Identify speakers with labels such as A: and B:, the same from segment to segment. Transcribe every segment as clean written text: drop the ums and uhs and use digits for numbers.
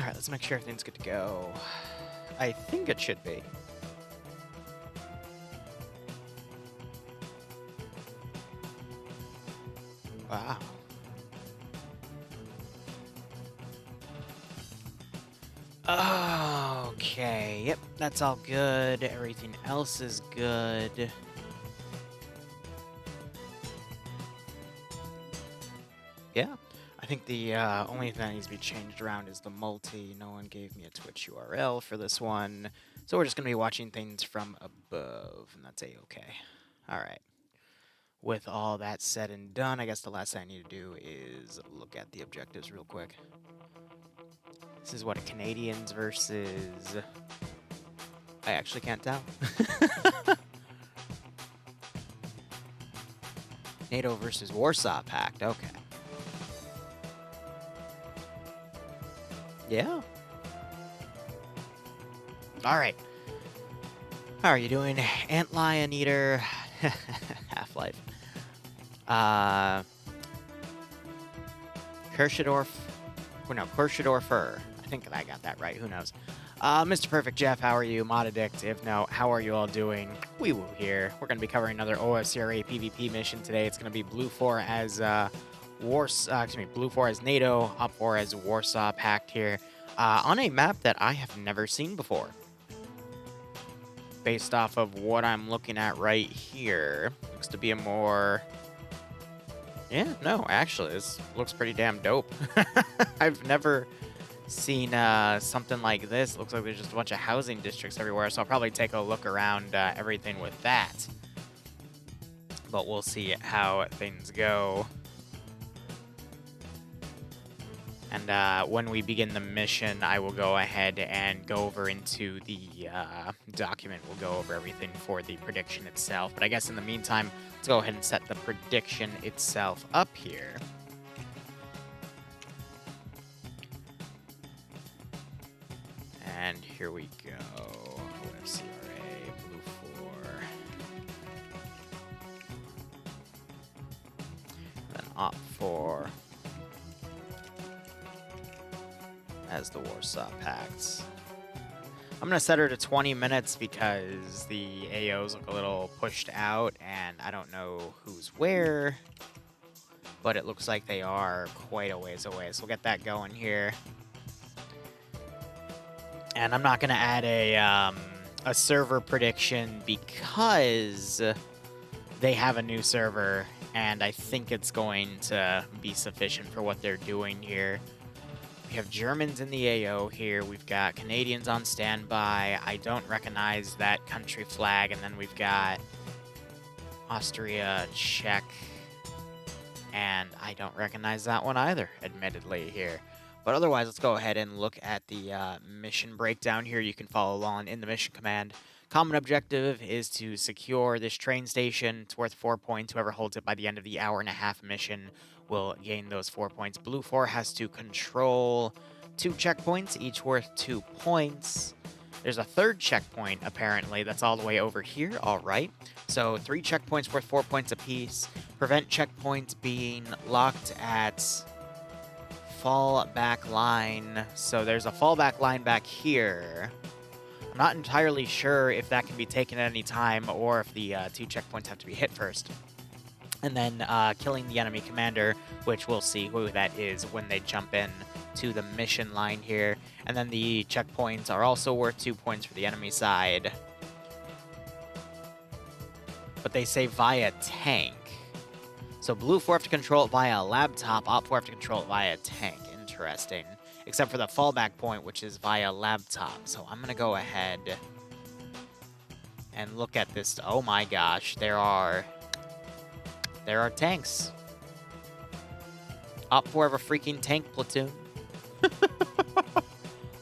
A: Alright, let's make sure everything's good to go. I think it should be. Wow. Okay, yep, that's all good. Everything else is good. Yeah, I think the only thing that needs to be changed around is the multi. No one gave me a Twitch URL for this one, so we're just going to be watching things from above, and that's A-okay. Alright. With all that said and done, I guess the last thing I need to do is look at the objectives real quick. This is what, a Canadians versus... I actually can't tell. NATO versus Warsaw Pact, okay. Yeah. Alright. How are you doing? Antlion Eater. Half-Life. Kirschendorf. Oh, no, Kirschendorfer. I think I got that right. Who knows? Mr. Perfect Jeff, how are you? Mod Addict, if no, how are you all doing? Wee woo here. We're going to be covering another OFCRA PvP mission today. It's going to be Blue 4 as Blue 4 as NATO, Op 4 as Warsaw Pact here, on a map that I have never seen before. Based off of what I'm looking at right here, looks to be a more... Yeah, no, actually, this looks pretty damn dope. I've never seen something like this. Looks like there's just a bunch of housing districts everywhere, so I'll probably take a look around everything with that. But we'll see how things go. And when we begin the mission, I will go ahead and go over into the document. We'll go over everything for the prediction itself. But I guess in the meantime, let's go ahead and set the prediction itself up here. And here we go. OFCRA, Blue 4. Then Op 4. As the Warsaw Pact. I'm going to set her to 20 minutes because the AOs look a little pushed out, and I don't know who's where, but it looks like they are quite a ways away, so we'll get that going here. And I'm not going to add a server prediction because they have a new server, and I think it's going to be sufficient for what they're doing here. We have Germans in the AO here. We've got Canadians on standby. I don't recognize that country flag. And then we've got Austria, Czech. And I don't recognize that one either, admittedly, here. But otherwise, let's go ahead and look at the mission breakdown here. You can follow along in the mission command. Common objective is to secure this train station. It's worth 4 points. Whoever holds it by the end of the hour-and-a-half mission will gain those 4 points. Blue 4 has to control 2 checkpoints, each worth 2 points. There's a third checkpoint, apparently, that's all the way over here. All right. So 3 checkpoints worth 4 points apiece. Prevent checkpoints being locked at fallback line. So there's a fallback line back here. I'm not entirely sure if that can be taken at any time or if the 2 checkpoints have to be hit first. And then killing the enemy commander, which we'll see who that is when they jump in to the mission line here. And then the checkpoints are also worth 2 points for the enemy side. But they say via tank. So Blue 4 have to control it via a laptop, Op 4 have to control it via tank. Interesting. Except for the fallback point, which is via laptop. So I'm going to go ahead and look at this. Oh my gosh, there are tanks. Op 4 have a freaking tank platoon.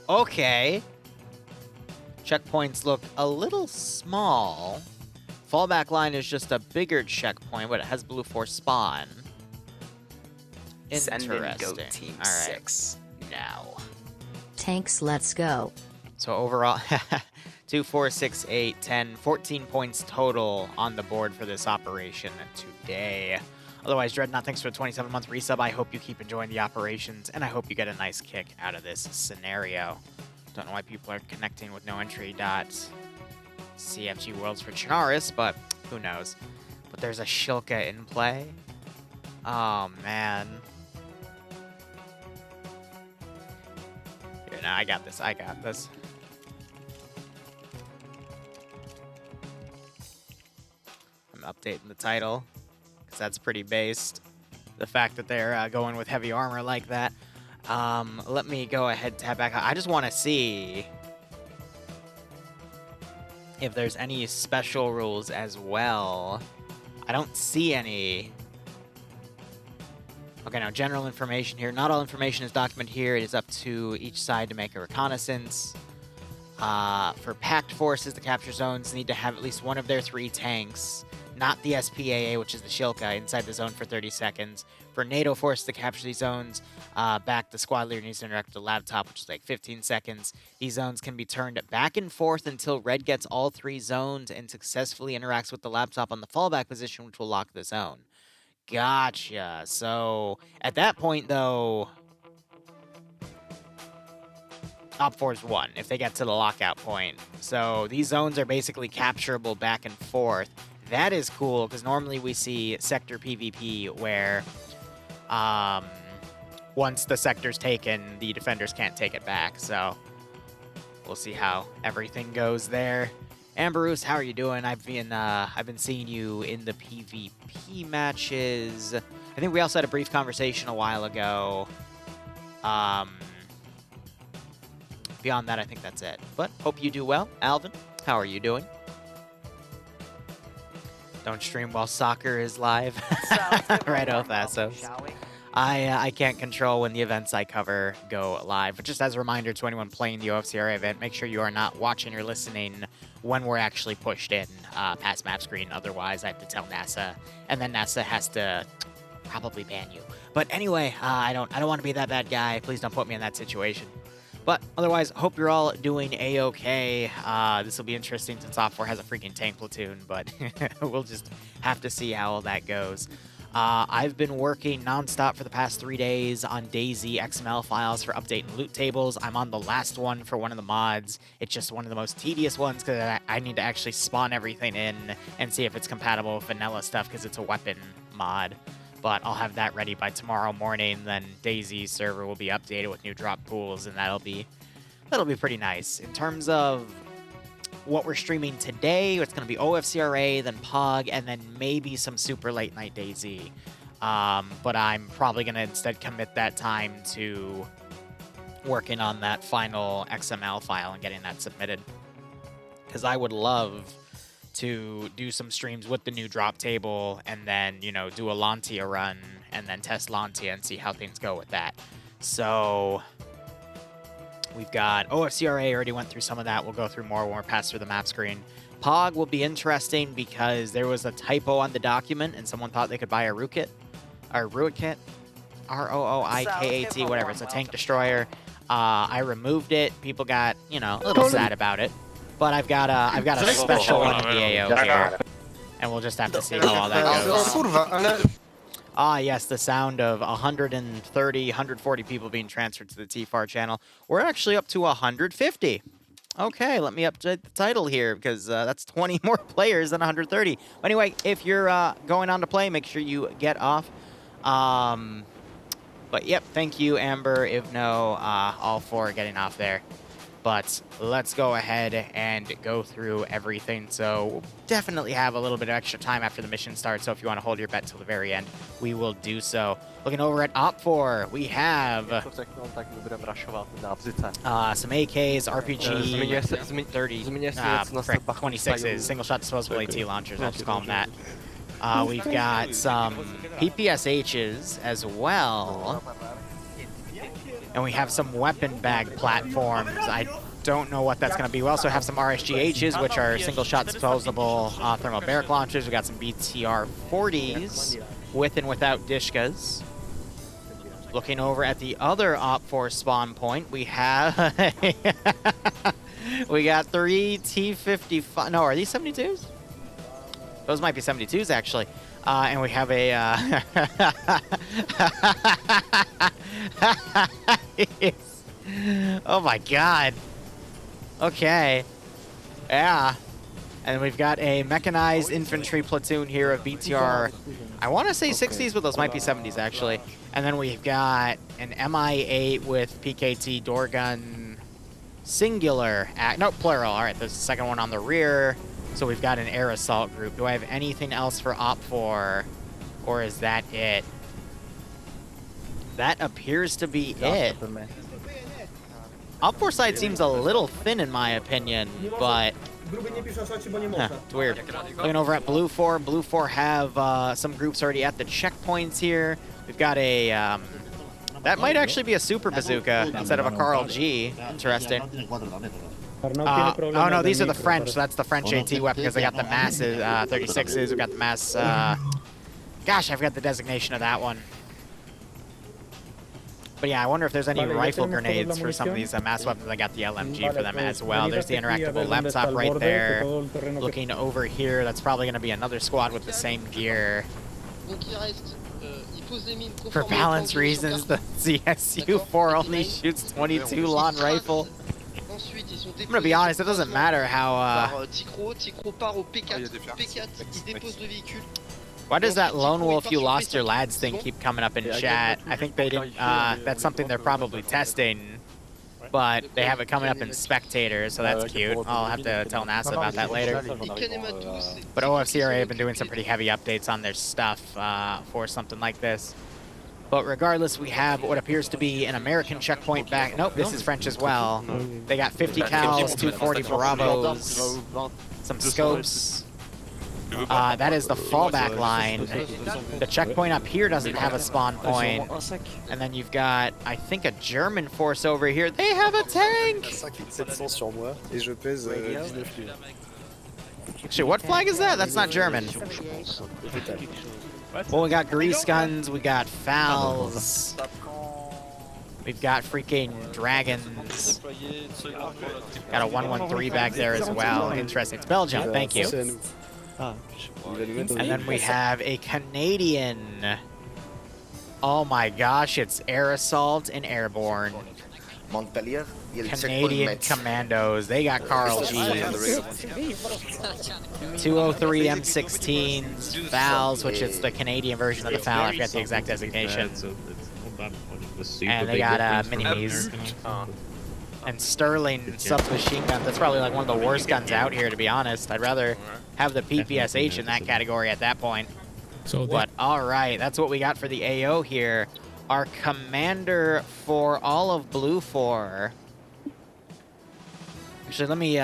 A: Okay. Checkpoints look a little small. Fallback line is just a bigger checkpoint, but it has Blue 4 spawn. Interesting.
B: Send in Goat Team
A: All right.
B: 6 now.
C: Tanks, let's go.
A: So overall, 2, 4, 6, 8, 10, 14 points total on the board for this operation today. Otherwise, Dreadnought, thanks for the 27-month resub. I hope you keep enjoying the operations, and I hope you get a nice kick out of this scenario. Don't know why people are connecting with no entry .cfg worlds for Chinaris, but who knows. But there's a Shilka in play. Oh, man. Here, now I got this. I got this. I'm updating the title, because that's pretty based. The fact that they're going with heavy armor like that. Let me go ahead and tab back. I just want to see if there's any special rules as well. I don't see any. Okay, now general information here. Not all information is documented here. It is up to each side to make a reconnaissance. For packed forces, the capture zones need to have at least one of their 3 tanks, not the SPAA, which is the Shilka, inside the zone for 30 seconds. For NATO forces to capture these zones, back the squad leader needs to interact with the laptop, which is like 15 seconds. These zones can be turned back and forth until red gets all 3 zones and successfully interacts with the laptop on the fallback position, which will lock the zone. Gotcha. So at that point, though, OPFOR's won if they get to the lockout point. So these zones are basically capturable back and forth. That is cool, because normally we see sector PvP where once the sector's taken, the defenders can't take it back. So we'll see how everything goes there. Amberus, how are you doing? I've been seeing you in the PvP matches. I think we also had a brief conversation a while ago. Beyond that, I think that's it. But hope you do well. Alvin, how are you doing? Don't stream while soccer is live. Right off that, so I can't control when the events I cover go live. But just as a reminder to anyone playing the OFCRA event, make sure you are not watching or listening when we're actually pushed in past map screen. Otherwise, I have to tell NASA, and then NASA has to probably ban you. But anyway, I don't want to be that bad guy. Please don't put me in that situation. But otherwise, hope you're all doing A-okay. This will be interesting since OPFOR has a freaking tank platoon, but we'll just have to see how all that goes. I've been working nonstop for the past 3 days on DayZ XML files for updating loot tables. I'm on the last one for one of the mods. It's just one of the most tedious ones because I need to actually spawn everything in and see if it's compatible with vanilla stuff because it's a weapon mod. But I'll have that ready by tomorrow morning. Then DayZ's server will be updated with new drop pools, and that'll be pretty nice. In terms of what we're streaming today, it's going to be OFCRA, then POG, and then maybe some super late night DayZ. But I'm probably going to instead commit that time to working on that final XML file and getting that submitted. Because I would love to do some streams with the new drop table and then, you know, do a Lantia run and then test Lantia and see how things go with that. So we've got OFCRA, already went through some of that. We'll go through more when we're past through the map screen. POG will be interesting because there was a typo on the document and someone thought they could buy a Rookit. Or Rooikit. R-O-O-I-K-A-T, whatever. It's a tank destroyer. I removed it. People got, you know, a little sad about it. But I've got a special one in the AO here. And we'll just have to see how all that goes. Ah, yes, the sound of 130, 140 people being transferred to the TFAR channel. We're actually up to 150. Okay, let me update the title here because that's 20 more players than 130. Anyway, if you're going on to play, make sure you get off. But yep, thank you, Amber, Ivno, all for getting off there. But let's go ahead and go through everything. So we'll definitely have a little bit of extra time after the mission starts. So if you want to hold your bet till the very end, we will do so. Looking over at OPFOR, we have some AKs, RPG, 30, 26s, single shot disposable AT launchers. I'll just call them that. We've got some PPSHs as well. And we have some weapon bag platforms. I don't know what that's going to be. We also have some RSGHs, which are single-shot disposable thermal barrack launchers. We got some BTR-40s with and without Dishkas. Looking over at the other OPFOR spawn point, we have... we got 3 T-55... No, are these 72s? Those might be 72s, actually. And we have a... Oh my god. Okay. Yeah. And we've got a mechanized infantry platoon here of BTR. I want to say 60s, but those might be 70s, actually. And then we've got an MI8 with PKT door gun singular. No, plural. All right, there's the second one on the rear. So we've got an air assault group. Do I have anything else for OPFOR? Or is that it? That appears to be it. OPFOR side seems a little thin in my opinion, but... It's weird. Looking over at Blue 4. Blue 4 have some groups already at the checkpoints here. We've got a... that might actually be a Super Bazooka instead of a Carl G. Interesting. Oh no, these are the French. So that's the French AT weapon because they got the mass 36s. We've got the mass... gosh, I forgot the designation of that one. But yeah, I wonder if there's any rifle grenades for some of these mass weapons. I got the LMG for them as well. There's the interactable laptop right there. Looking over here, that's probably going to be another squad with the same gear. For balance reasons, the CSU-4 only shoots 22 lawn rifle. I'm going to be honest, it doesn't matter how... Why does that Lone Wolf You Lost Your Lads thing keep coming up in chat? I think they didn't, that's something they're probably testing, but they have it coming up in Spectator, so that's cute. I'll have to tell NASA about that later. But OFCRA have been doing some pretty heavy updates on their stuff for something like this. But regardless, we have what appears to be an American checkpoint back. Nope, this is French as well. They got 50 cals, 240 Bravos, some scopes. That is the fallback line. The checkpoint up here doesn't have a spawn point. And then you've got, I think, a German force over here. They have a tank! Actually, what flag is that? That's not German. Well, we got grease guns, we got FALs. We've got freaking dragons. Got a 113 back there as well. Interesting. It's Belgium, thank you. And then we have a Canadian. Oh my gosh, it's air assault and airborne. Canadian commandos. They got Carl G's. 203 M16s, FALs, which is the Canadian version of the FAL. I forget the exact designation. And they got mini-me's. And Sterling submachine guns. That's probably like one of the worst guns out here, to be honest. I'd rather have the PPSH in that category at that point. But all right, that's what we got for the AO here. Our commander for all of Blue 4. Actually, let me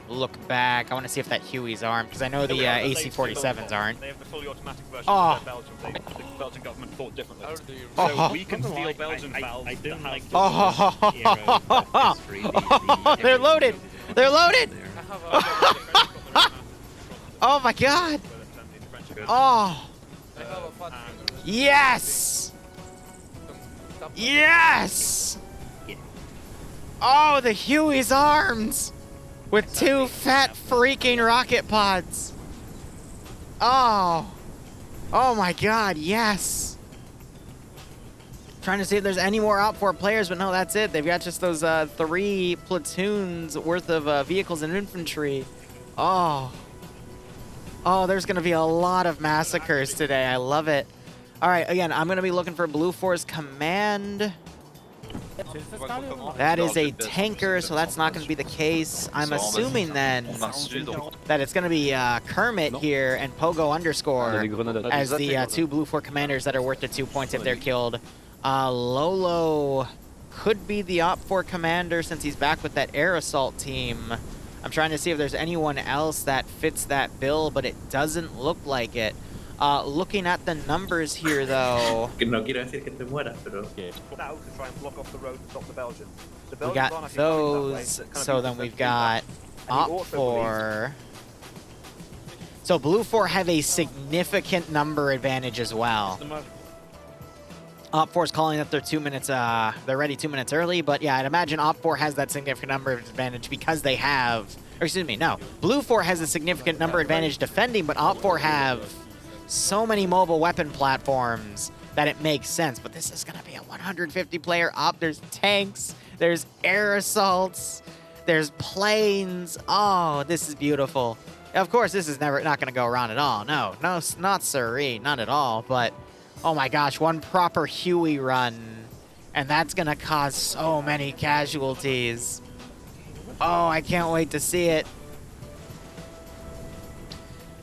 A: look back. I want to see if that Huey's armed, because I know the AC-47s aren't.
D: They have the fully automatic version of their Belgian. The Belgian government thought differently. So we can steal Belgian valves. I don't like
A: they're loaded! They're loaded! Oh my god! Oh! Yes! Yes! Oh, the Huey's armed! With 2 fat freaking rocket pods! Oh! Oh my god, yes! Trying to see if there's any more OPFOR players, but no, that's it. They've got just those 3 platoons worth of vehicles and infantry. Oh. Oh, there's going to be a lot of massacres today. I love it. All right, again, I'm going to be looking for Blue 4's command. That is a tanker, so that's not going to be the case. I'm assuming then that it's going to be Kermit here and Pogo underscore as the 2 Blue 4 commanders that are worth the 2 points if they're killed. Lolo could be the OPFOR commander since he's back with that air assault team. I'm trying to see if there's anyone else that fits that bill, but it doesn't look like it. Looking at the numbers here, though. We got those, so then we've got OPFOR. So Blue 4 have a significant number advantage as well. OPFOR's calling that they're 2 minutes, they're ready 2 minutes early, but yeah, I'd imagine OPFOR has that significant number advantage because they have, or excuse me, no. Blue 4 has a significant number advantage defending, but OPFOR have so many mobile weapon platforms that it makes sense. But this is going to be a 150-player op. There's tanks. There's air assaults. There's planes. Oh, this is beautiful. Of course, this is not going to go around at all. No, not siree, not at all. But, oh my gosh, one proper Huey run, and that's going to cause so many casualties. Oh, I can't wait to see it.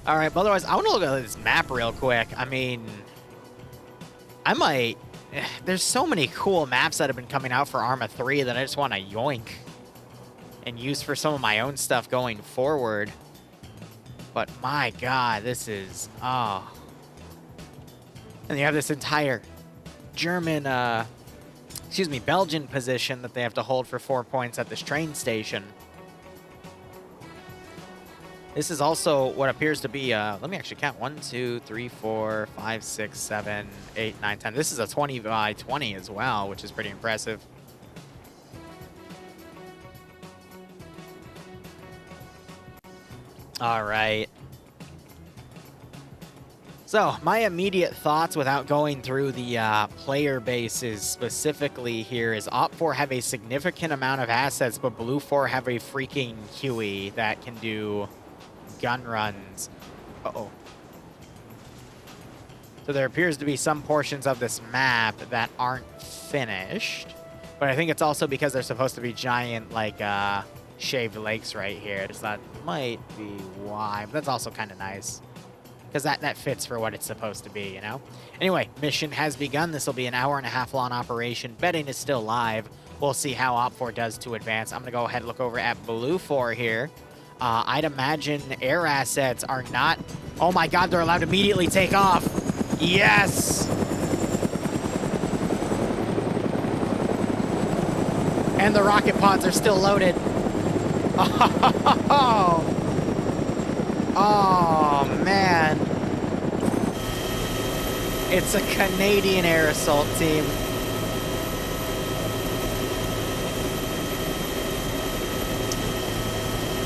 A: All right, but otherwise, I want to look at this map real quick. I mean, I might... There's so many cool maps that have been coming out for Arma 3 that I just want to yoink and use for some of my own stuff going forward. But my God, this is... Oh. And you have this entire German... Belgian position that they have to hold for 4 points at this train station. This is also what appears to be, let me actually count. 1, 2, 3, 4, 5, 6, 7, 8, 9, 10. This is a 20 by 20 as well, which is pretty impressive. All right. So, my immediate thoughts without going through the player bases specifically here is OPFOR have a significant amount of assets, but Blue 4 have a freaking Huey that can do gun runs. Uh-oh. So there appears to be some portions of this map that aren't finished, but I think it's also because they're supposed to be giant, like, shaved lakes right here. So that might be why, but that's also kind of nice, because that fits for what it's supposed to be, you know? Anyway, mission has begun. This will be an hour-and-a-half long operation. Betting is still live. We'll see how OPFOR does to advance. I'm going to go ahead and look over at Blue 4 here. I'd imagine air assets are not... Oh my God, they're allowed to immediately take off. Yes! And the rocket pods are still loaded. Oh, oh man. It's a Canadian air assault team.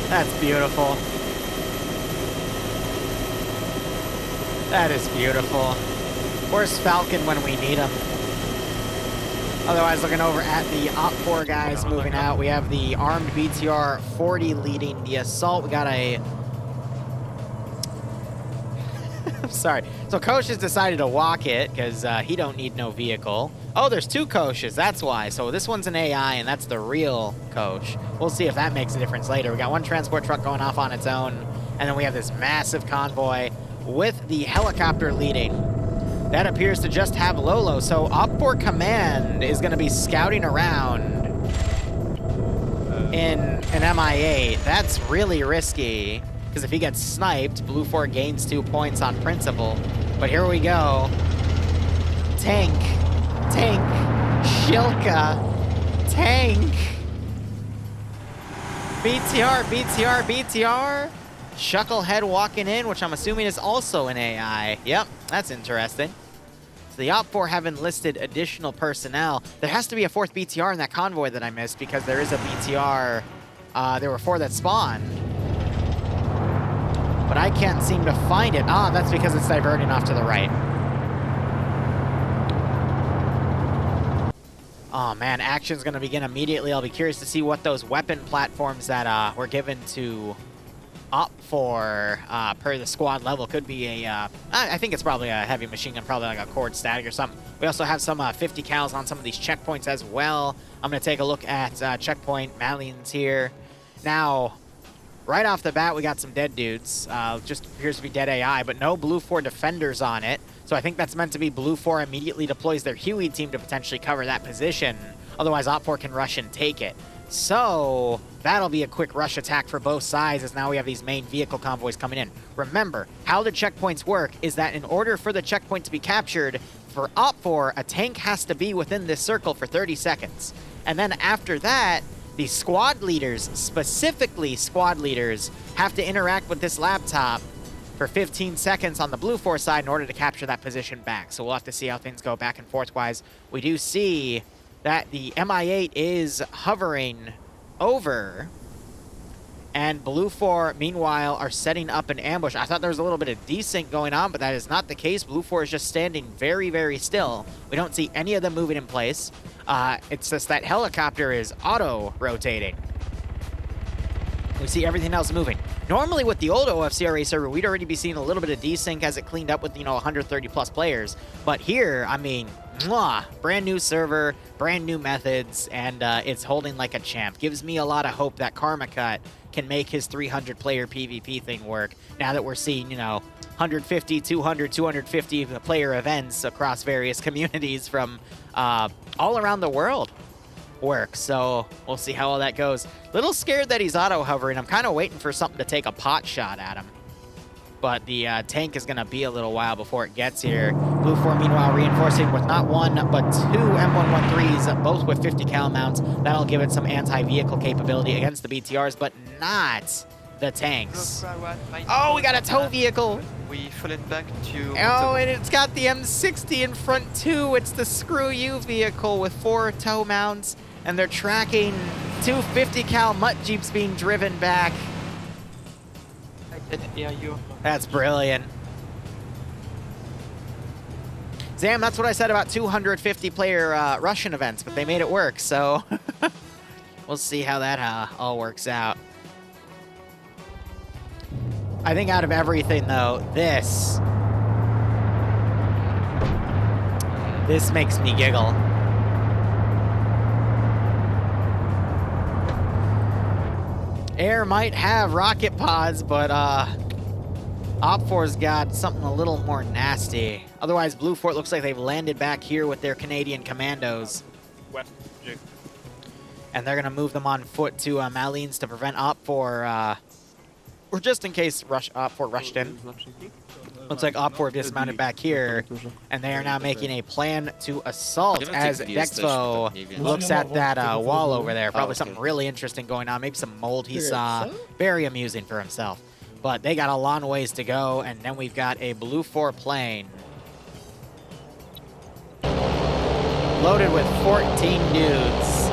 A: That's beautiful. That is beautiful. Where's Falcon when we need him? Otherwise, looking over at the OPFOR guys moving out, we have the armed BTR 40 leading the assault. We got a... I'm sorry. So Kosh has decided to walk it because he don't need no vehicle. Oh, there's two Koshes. That's why. So this one's an AI, and that's the real Kosh. We'll see if that makes a difference later. We got one transport truck going off on its own, and then we have this massive convoy with the helicopter leading. That appears to just have Lolo. So OPFOR Command is going to be scouting around in an MI8. That's really risky, because if he gets sniped, Blue 4 gains 2 points on principle. But here we go. Tank. Tank. Shilka. Tank. BTR, BTR, BTR. Shucklehead walking in, which I'm assuming is also an AI. Yep, that's interesting. So the OPFOR have enlisted additional personnel. There has to be a fourth BTR in that convoy that I missed, because there is a BTR. There were 4 that spawned. But I can't seem to find it. Ah, that's because it's diverting off to the right. Oh man, action's gonna begin immediately. I'll be curious to see what those weapon platforms that were given to OPFOR per the squad level. Could be a, I think it's probably a heavy machine gun, probably like a cord static or something. We also have some 50 cals on some of these checkpoints as well. I'm gonna take a look at checkpoint Malians here. Now, right off the bat, we got some dead dudes. Just appears to be dead AI, but no Blue 4 defenders on it. So I think that's meant to be Blue 4 immediately deploys their Huey team to potentially cover that position. Otherwise, OPFOR can rush and take it. So that'll be a quick rush attack for both sides, as now we have these main vehicle convoys coming in. Remember, how the checkpoints work is that in order for the checkpoint to be captured, for OPFOR, a tank has to be within this circle for 30 seconds. And then after that, the squad leaders, specifically squad leaders, have to interact with this laptop for 15 seconds on the Blue 4 side in order to capture that position back. So we'll have to see how things go back and forth-wise. We do see that the MI8 is hovering over And Blue 4, meanwhile, are setting up an ambush. I thought there was a little bit of desync going on, but that is not the case. Blue 4 is just standing very, very still. We don't see any of them moving in place. It's just that helicopter is auto-rotating. We see everything else moving. Normally, with the old OFCRA server, we'd already be seeing a little bit of desync as it cleaned up with, 130-plus players. But here, I mean, brand new server, brand new methods, and it's holding like a champ. Gives me a lot of hope that Karma Cut can make his 300-player PvP thing work now that we're seeing, 150, 200, 250-player events across various communities from all around the world work. So we'll see how all that goes. Little scared that he's auto-hovering. I'm kind of waiting for something to take a pot shot at him. But the tank is going to be a little while before it gets here. Blue 4, meanwhile, reinforcing with not one, but two M113s, both with 50 cal mounts. That'll give it some anti-vehicle capability against the BTRs, but not the tanks. Oh, we got a tow vehicle.
B: We fallen back to...
A: Oh, and it's got the M60 in front, too. It's the Screw You vehicle with 4 tow mounts, and they're tracking two 50 cal mutt jeeps being driven back. That's brilliant. Zam, that's what I said about 250-player Russian events, but they made it work, so we'll see how that all works out. I think out of everything, though, this makes me giggle. Air might have rocket pods, but OP4's got something a little more nasty. Otherwise, Blue Fort looks like they've landed back here with their Canadian commandos. And they're going to move them on foot to Malines to prevent OP4, or just in case OP4 rushed in. Looks like OP4 dismounted back here, and they are now making a plan to assault as Dexvo looks at that wall over there. Probably something really interesting going on. Maybe some mold he saw. Very amusing for himself. But they got a long ways to go, and then we've got a Blue 4 plane loaded with 14 dudes.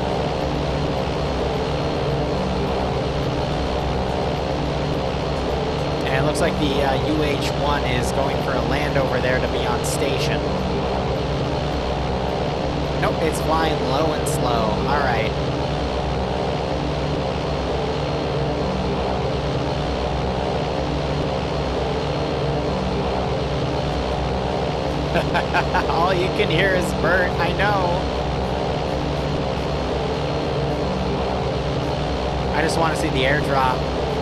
A: And it looks like the UH-1 is going for a land over there to be on station. Nope, it's flying low and slow. All right. All you can hear is Bert, I know. I just want to see the airdrop.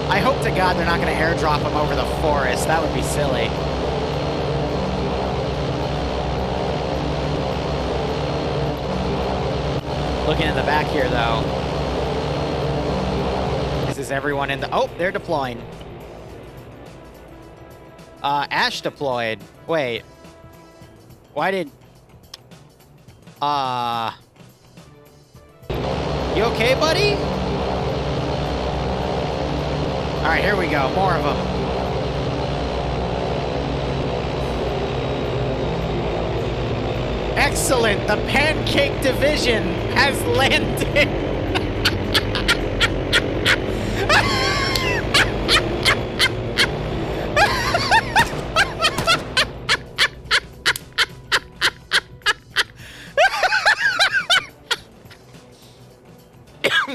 A: I hope to God they're not going to airdrop him over the forest. That would be silly. Looking in the back here, though. This is everyone in the... Oh, they're deploying. Ash deployed. Wait. Why did... You okay, buddy? All right, here we go. More of them. Excellent. The Pancake Division has landed.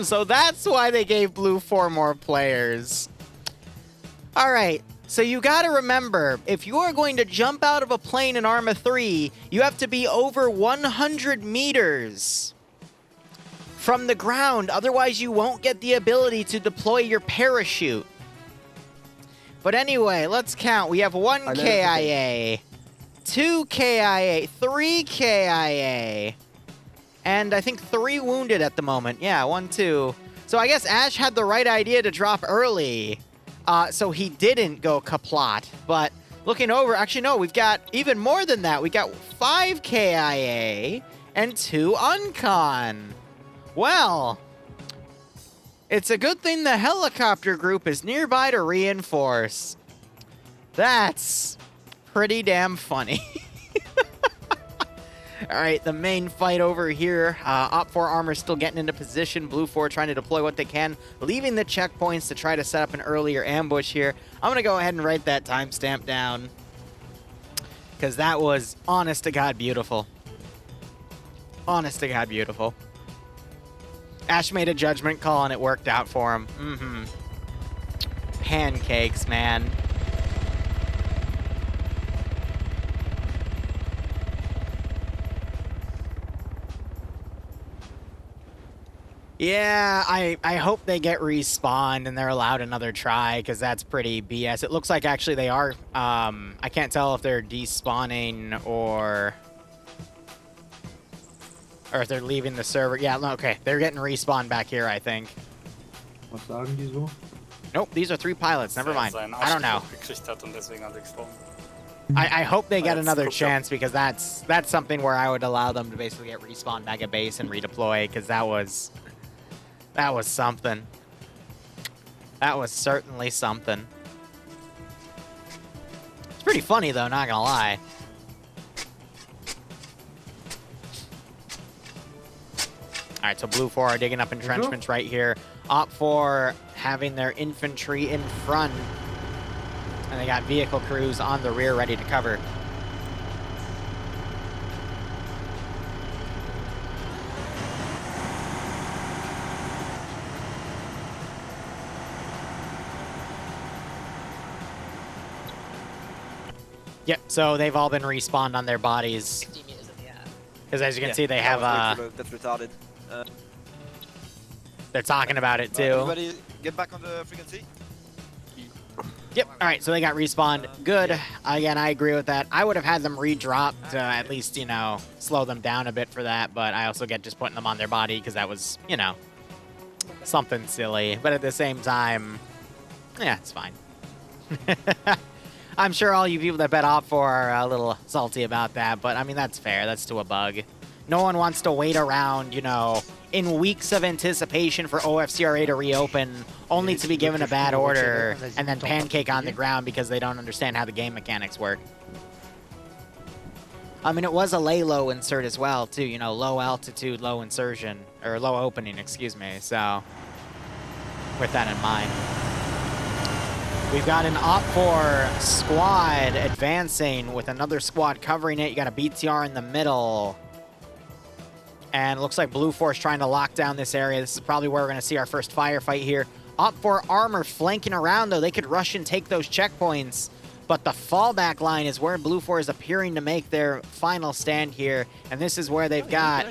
A: So that's why they gave Blue 4 more players. All right, so you got to remember, if you are going to jump out of a plane in Arma 3, you have to be over 100 meters from the ground. Otherwise, you won't get the ability to deploy your parachute. But anyway, let's count. We have 1 KIA, 2 KIA, 3 KIA, and I think 3 wounded at the moment. Yeah, 1, 2. So I guess Ash had the right idea to drop early. So he didn't go kaplot, but looking over, actually, no, we've got even more than that. We got 5 KIA and 2 Uncon. Well, it's a good thing the helicopter group is nearby to reinforce. That's pretty damn funny. All right, the main fight over here. Op4 Armor still getting into position. Blue 4 trying to deploy what they can, leaving the checkpoints to try to set up an earlier ambush here. I'm going to go ahead and write that timestamp down because that was honest to God beautiful. Honest to God beautiful. Ash made a judgment call and it worked out for him. Pancakes, man. Yeah, I hope they get respawned and they're allowed another try, because that's pretty BS. It looks like actually they are. I can't tell if they're despawning or if they're leaving the server. Yeah, okay. They're getting respawned back here, I think.
E: Was sagen die so?
A: Nope, these are 3 pilots. Never mind. I don't know. I hope they get another chance, because that's something where I would allow them to basically get respawned back at base and redeploy, because that was something. That was certainly something. It's pretty funny though, not gonna lie. All right, so Blue 4 are digging up entrenchments right here. Op 4 having their infantry in front. And they got vehicle crews on the rear ready to cover. Yep, so they've all been respawned on their bodies. Because as you can see, they have
B: that's retarded.
A: they're talking about it too.
B: Everybody get back on the frequency.
A: Yep, all right, so they got respawned. Good. Again, I agree with that. I would have had them redrop to at least, you know, slow them down a bit for that, but I also get just putting them on their body because that was, you know, something silly. But at the same time, yeah, it's fine. I'm sure all you people that bet Op4 are a little salty about that, but I mean, that's fair. That's to a bug. No one wants to wait around, you know, in weeks of anticipation for OFCRA to reopen, only to be given a bad order and then pancake on the ground because they don't understand how the game mechanics work. I mean, it was a lay low insert as well, too. You know, low altitude, low insertion, or low opening, excuse me. So, with that in mind. We've got an Op4 squad advancing with another squad covering it. You got a BTR in the middle. And it looks like Blue 4 is trying to lock down this area. This is probably where we're going to see our first firefight here. Op4 Armor flanking around, though. They could rush and take those checkpoints. But the fallback line is where Blue 4 is appearing to make their final stand here. And this is where they've got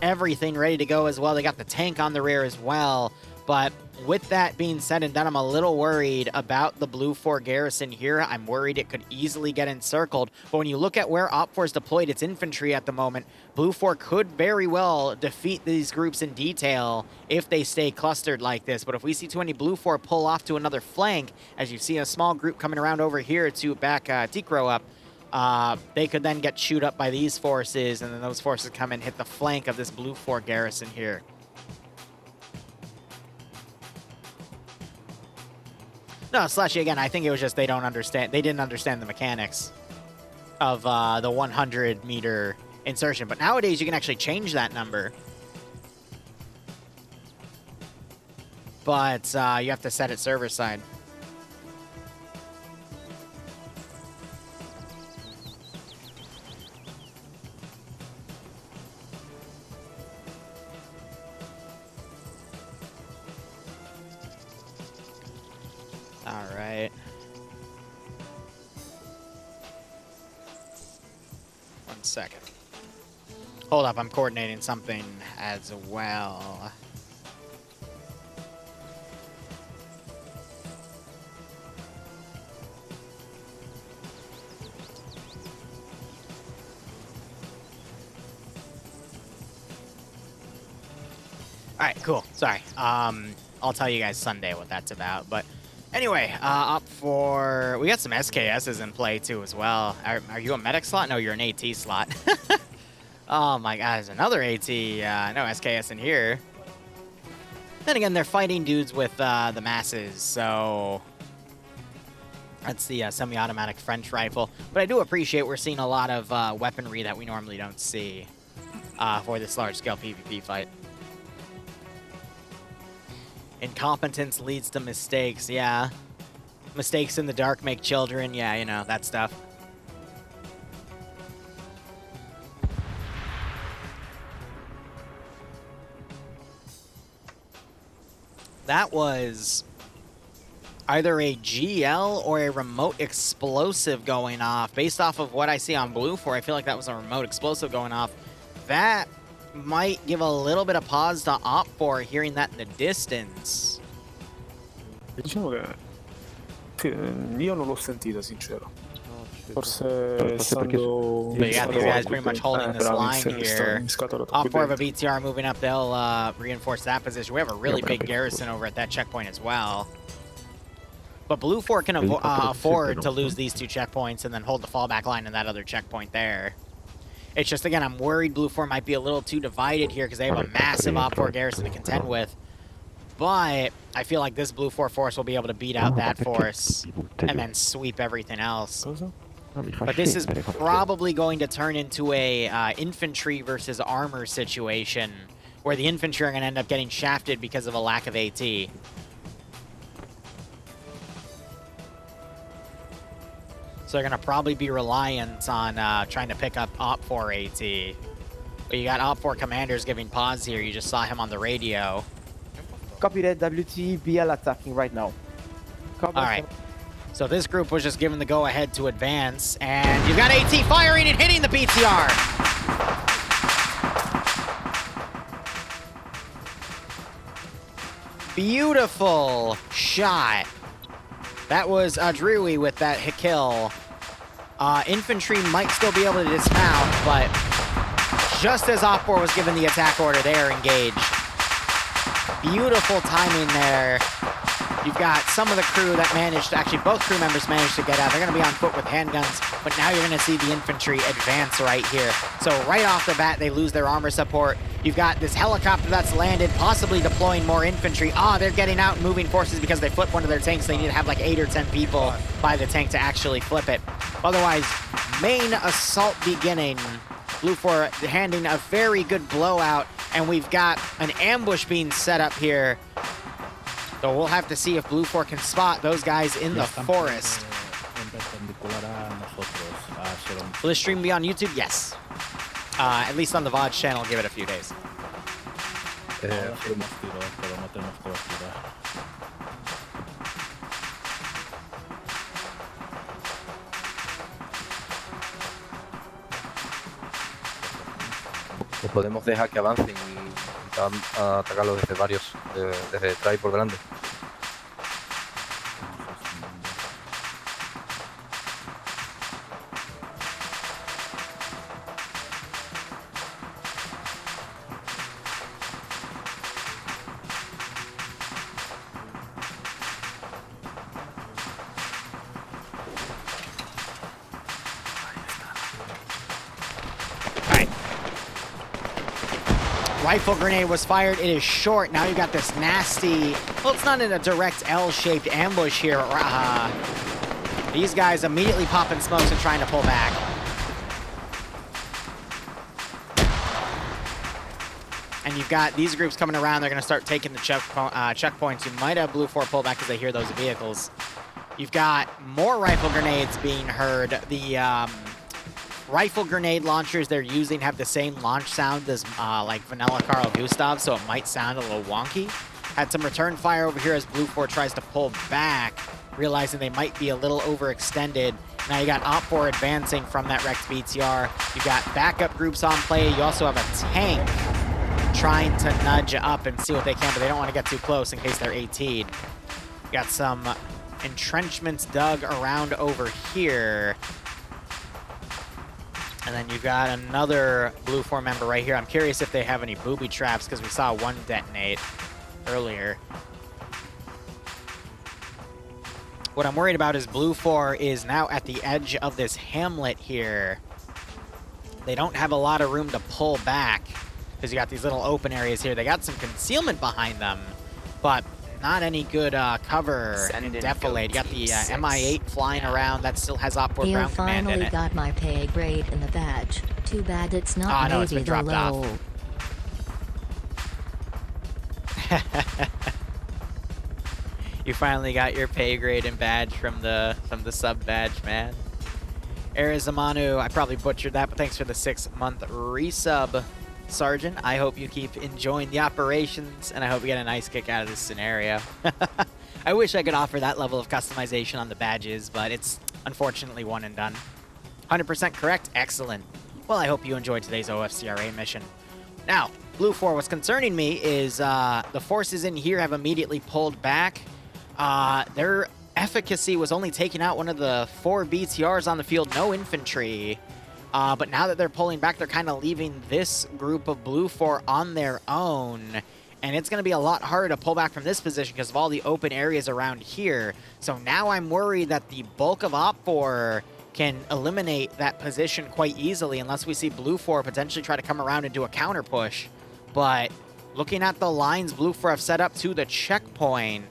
A: everything ready to go as well. They got the tank on the rear as well. But with that being said and done, I'm a little worried about the Blue 4 garrison here. I'm worried it could easily get encircled. But when you look at where Op4 is deployed, its infantry at the moment, Blue 4 could very well defeat these groups in detail if they stay clustered like this. But if we see too many Blue 4 pull off to another flank, as you see a small group coming around over here to back Tikro up, they could then get chewed up by these forces, and then those forces come and hit the flank of this Blue 4 garrison here. No, Slushy, again, I think it was just they didn't understand the mechanics of the 100-meter insertion. But nowadays, you can actually change that number. But you have to set it server side. All right. One second. Hold up, I'm coordinating something as well. All right, cool. Sorry. I'll tell you guys Sunday what that's about, but anyway, up for... We got some SKSs in play, too, as well. Are you a medic slot? No, you're an AT slot. Oh, my God. There's another AT. No SKS in here. Then again, they're fighting dudes with the masses, so... That's the semi-automatic French rifle. But I do appreciate we're seeing a lot of weaponry that we normally don't see. for this large-scale PvP fight. Incompetence leads to mistakes, yeah. Mistakes in the dark make children, yeah, you know, that stuff. That was either a GL or a remote explosive going off. Based off of what I see on Blue 4, I feel like that was a remote explosive going off. That might give a little bit of pause to OFCRA hearing that in the distance.
F: Diciamo che io non l'ho sentita, sincero. Forse stando...
A: But you got these guys pretty much holding this line here. OFCRA have a BTR moving up. They'll reinforce that position. We have a really big garrison over at that checkpoint as well. But Blue 4 can afford to lose these 2 checkpoints and then hold the fallback line in that other checkpoint there. It's just, again, I'm worried Blue 4 might be a little too divided here because they have a massive OFCRA garrison to contend with. But I feel like this Blue 4 force will be able to beat out that force and then sweep everything else. But this is probably going to turn into a infantry versus armor situation where the infantry are going to end up getting shafted because of a lack of AT. So they're going to probably be reliant on trying to pick up OFCRA AT. But you got OFCRA commanders giving pause here. You just saw him on the radio.
G: Copy that, WT, BL attacking right now.
A: All right. So this group was just given the go-ahead to advance, and you've got AT firing and hitting the BTR. Beautiful shot. That was Adriwi with that hit kill. Infantry might still be able to dismount, but just as OFCRA was given the attack order, they are engaged. Beautiful timing there. You've got some of the crew that managed, actually both crew members managed to get out. They're going to be on foot with handguns, but now you're going to see the infantry advance right here. So right off the bat, they lose their armor support. You've got this helicopter that's landed, possibly deploying more infantry. They're getting out and moving forces because they flipped one of their tanks. They need to have like 8 or 10 people by the tank to actually flip it. Otherwise, main assault beginning. Blue 4 handing a very good blowout, and we've got an ambush being set up here. So we'll have to see if Blue 4 can spot those guys in the forest. Will this stream be on YouTube? Yes. At least on the VODS channel, give it a few days.
H: O podemos dejar que avancen y atacarlo desde varios, desde detrás y por delante.
A: Rifle grenade was fired. It is short. Now you got this nasty, well, it's not in a direct L-shaped ambush here. These guys immediately popping smokes and trying to pull back. And you've got these groups coming around. They're going to start taking the checkpoints. You might have Blue 4 pull back because they hear those vehicles. You've got more rifle grenades being heard. The rifle grenade launchers they're using have the same launch sound as like vanilla Carl Gustav, so it might sound a little wonky. Had some return fire over here as Blue 4 tries to pull back, realizing they might be a little overextended. Now you got OFCRA advancing from that wrecked BTR. You got backup groups on play. You also have a tank trying to nudge up and see what they can, but they don't want to get too close in case they're AT'd. You got some entrenchments dug around over here. And then you've got another Blue 4 member right here. I'm curious if they have any booby traps because we saw one detonate earlier. What I'm worried about is Blue 4 is now at the edge of this hamlet here. They don't have a lot of room to pull back because you got these little open areas here. They got some concealment behind them, but not any good cover defilade. You got the MI8 flying around that still has OPFOR
C: You
A: ground command in
C: finally
A: it.
C: got my pay grade in the badge. Too bad it's not
A: no, it's
C: Navy
A: been dropped off.
C: low.
A: You finally got your pay grade and badge from the sub badge, man. Arizamanu, I probably butchered that, but thanks for the 6-month resub, Sergeant. I hope you keep enjoying the operations, and I hope you get a nice kick out of this scenario. I wish I could offer that level of customization on the badges, but it's unfortunately one and done. 100% correct. Excellent. Well, I hope you enjoyed today's OFCRA mission. Now, Blue 4, what's concerning me is the forces in here have immediately pulled back. Their efficacy was only taking out one of the 4 BTRs on the field, no infantry. But now that they're pulling back, they're kind of leaving this group of Blue 4 on their own. And it's going to be a lot harder to pull back from this position because of all the open areas around here. So now I'm worried that the bulk of OPFOR can eliminate that position quite easily unless we see Blue 4 potentially try to come around and do a counter push. But looking at the lines Blue 4 have set up to the checkpoint,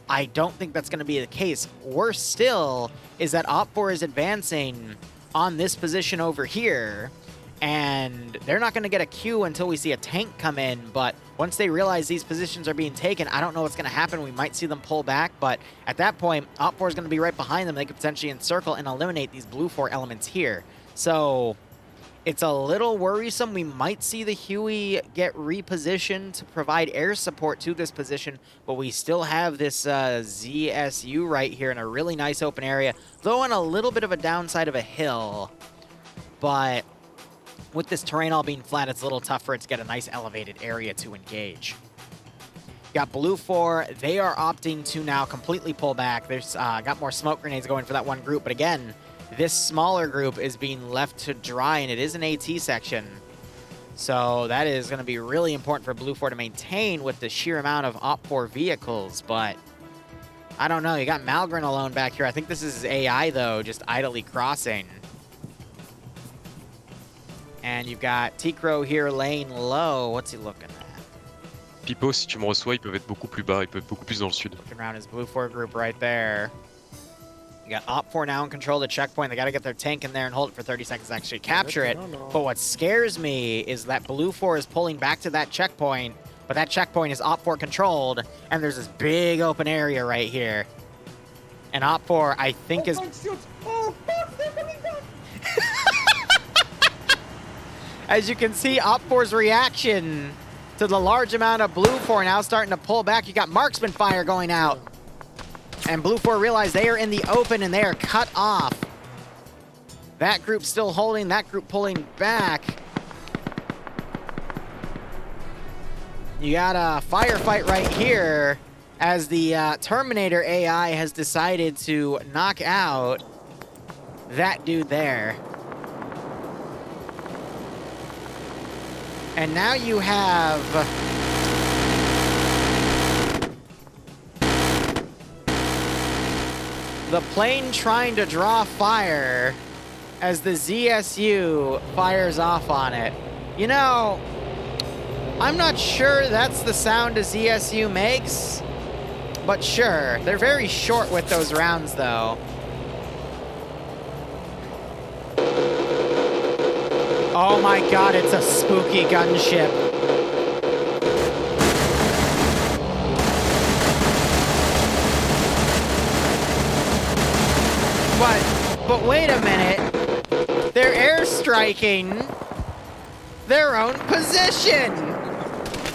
A: I don't think that's going to be the case. Worse still is that OPFOR is advancing on this position over here, and they're not going to get a queue until we see a tank come in, but once they realize these positions are being taken, I don't know what's going to happen. We might see them pull back, but at that point, OPFOR is going to be right behind them. They could potentially encircle and eliminate these Blue 4 elements here. So it's a little worrisome. We might see the Huey get repositioned to provide air support to this position, but we still have this ZSU right here in a really nice open area, though on a little bit of a downside of a hill. But with this terrain all being flat, it's a little tough for it to get a nice elevated area to engage. Got Blue 4. They are opting to now completely pull back. There's got more smoke grenades going for that one group, but again, this smaller group is being left to dry, and it is an AT section. So that is going to be really important for Blue 4 to maintain with the sheer amount of OPFOR vehicles. But I don't know. You got Malgren alone back here. I think this is AI, though, just idly crossing. And you've got T-Crow here laying low. What's he looking at?
I: Pipo, si tu me reçois, ils peuvent être beaucoup plus bas, ils peuvent être beaucoup plus dans le sud.
A: Looking around his Blue 4 group right there. You got OPFOR now in control of the checkpoint. They got to get their tank in there and hold it for 30 seconds to actually capture it. But what scares me is that Blue 4 is pulling back to that checkpoint, but that checkpoint is OPFOR controlled, and there's this big open area right here. And OPFOR, I think, is... As you can see, OPFOR's reaction to the large amount of Blue 4 now starting to pull back. You got marksman fire going out. And Blue 4 realize they are in the open and they are cut off. That group still holding, that group pulling back. You got a firefight right here as the Terminator AI has decided to knock out that dude there. And now you have... the plane trying to draw fire as the ZSU fires off on it. You know, I'm not sure that's the sound a ZSU makes, but sure. They're very short with those rounds, though. Oh my god, it's a spooky gunship. But wait a minute. They're airstriking their own position.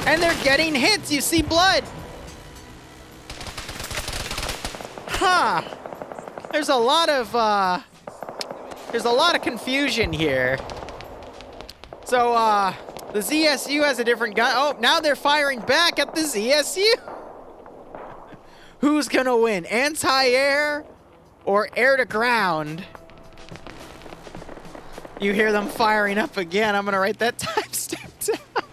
A: And they're getting hits. You see blood. Huh. There's a lot of confusion here. So the ZSU has a different gun. Oh, now they're firing back at the ZSU. Who's gonna win? Anti-air or air to ground? You hear them firing up again. I'm gonna write that timestamp down.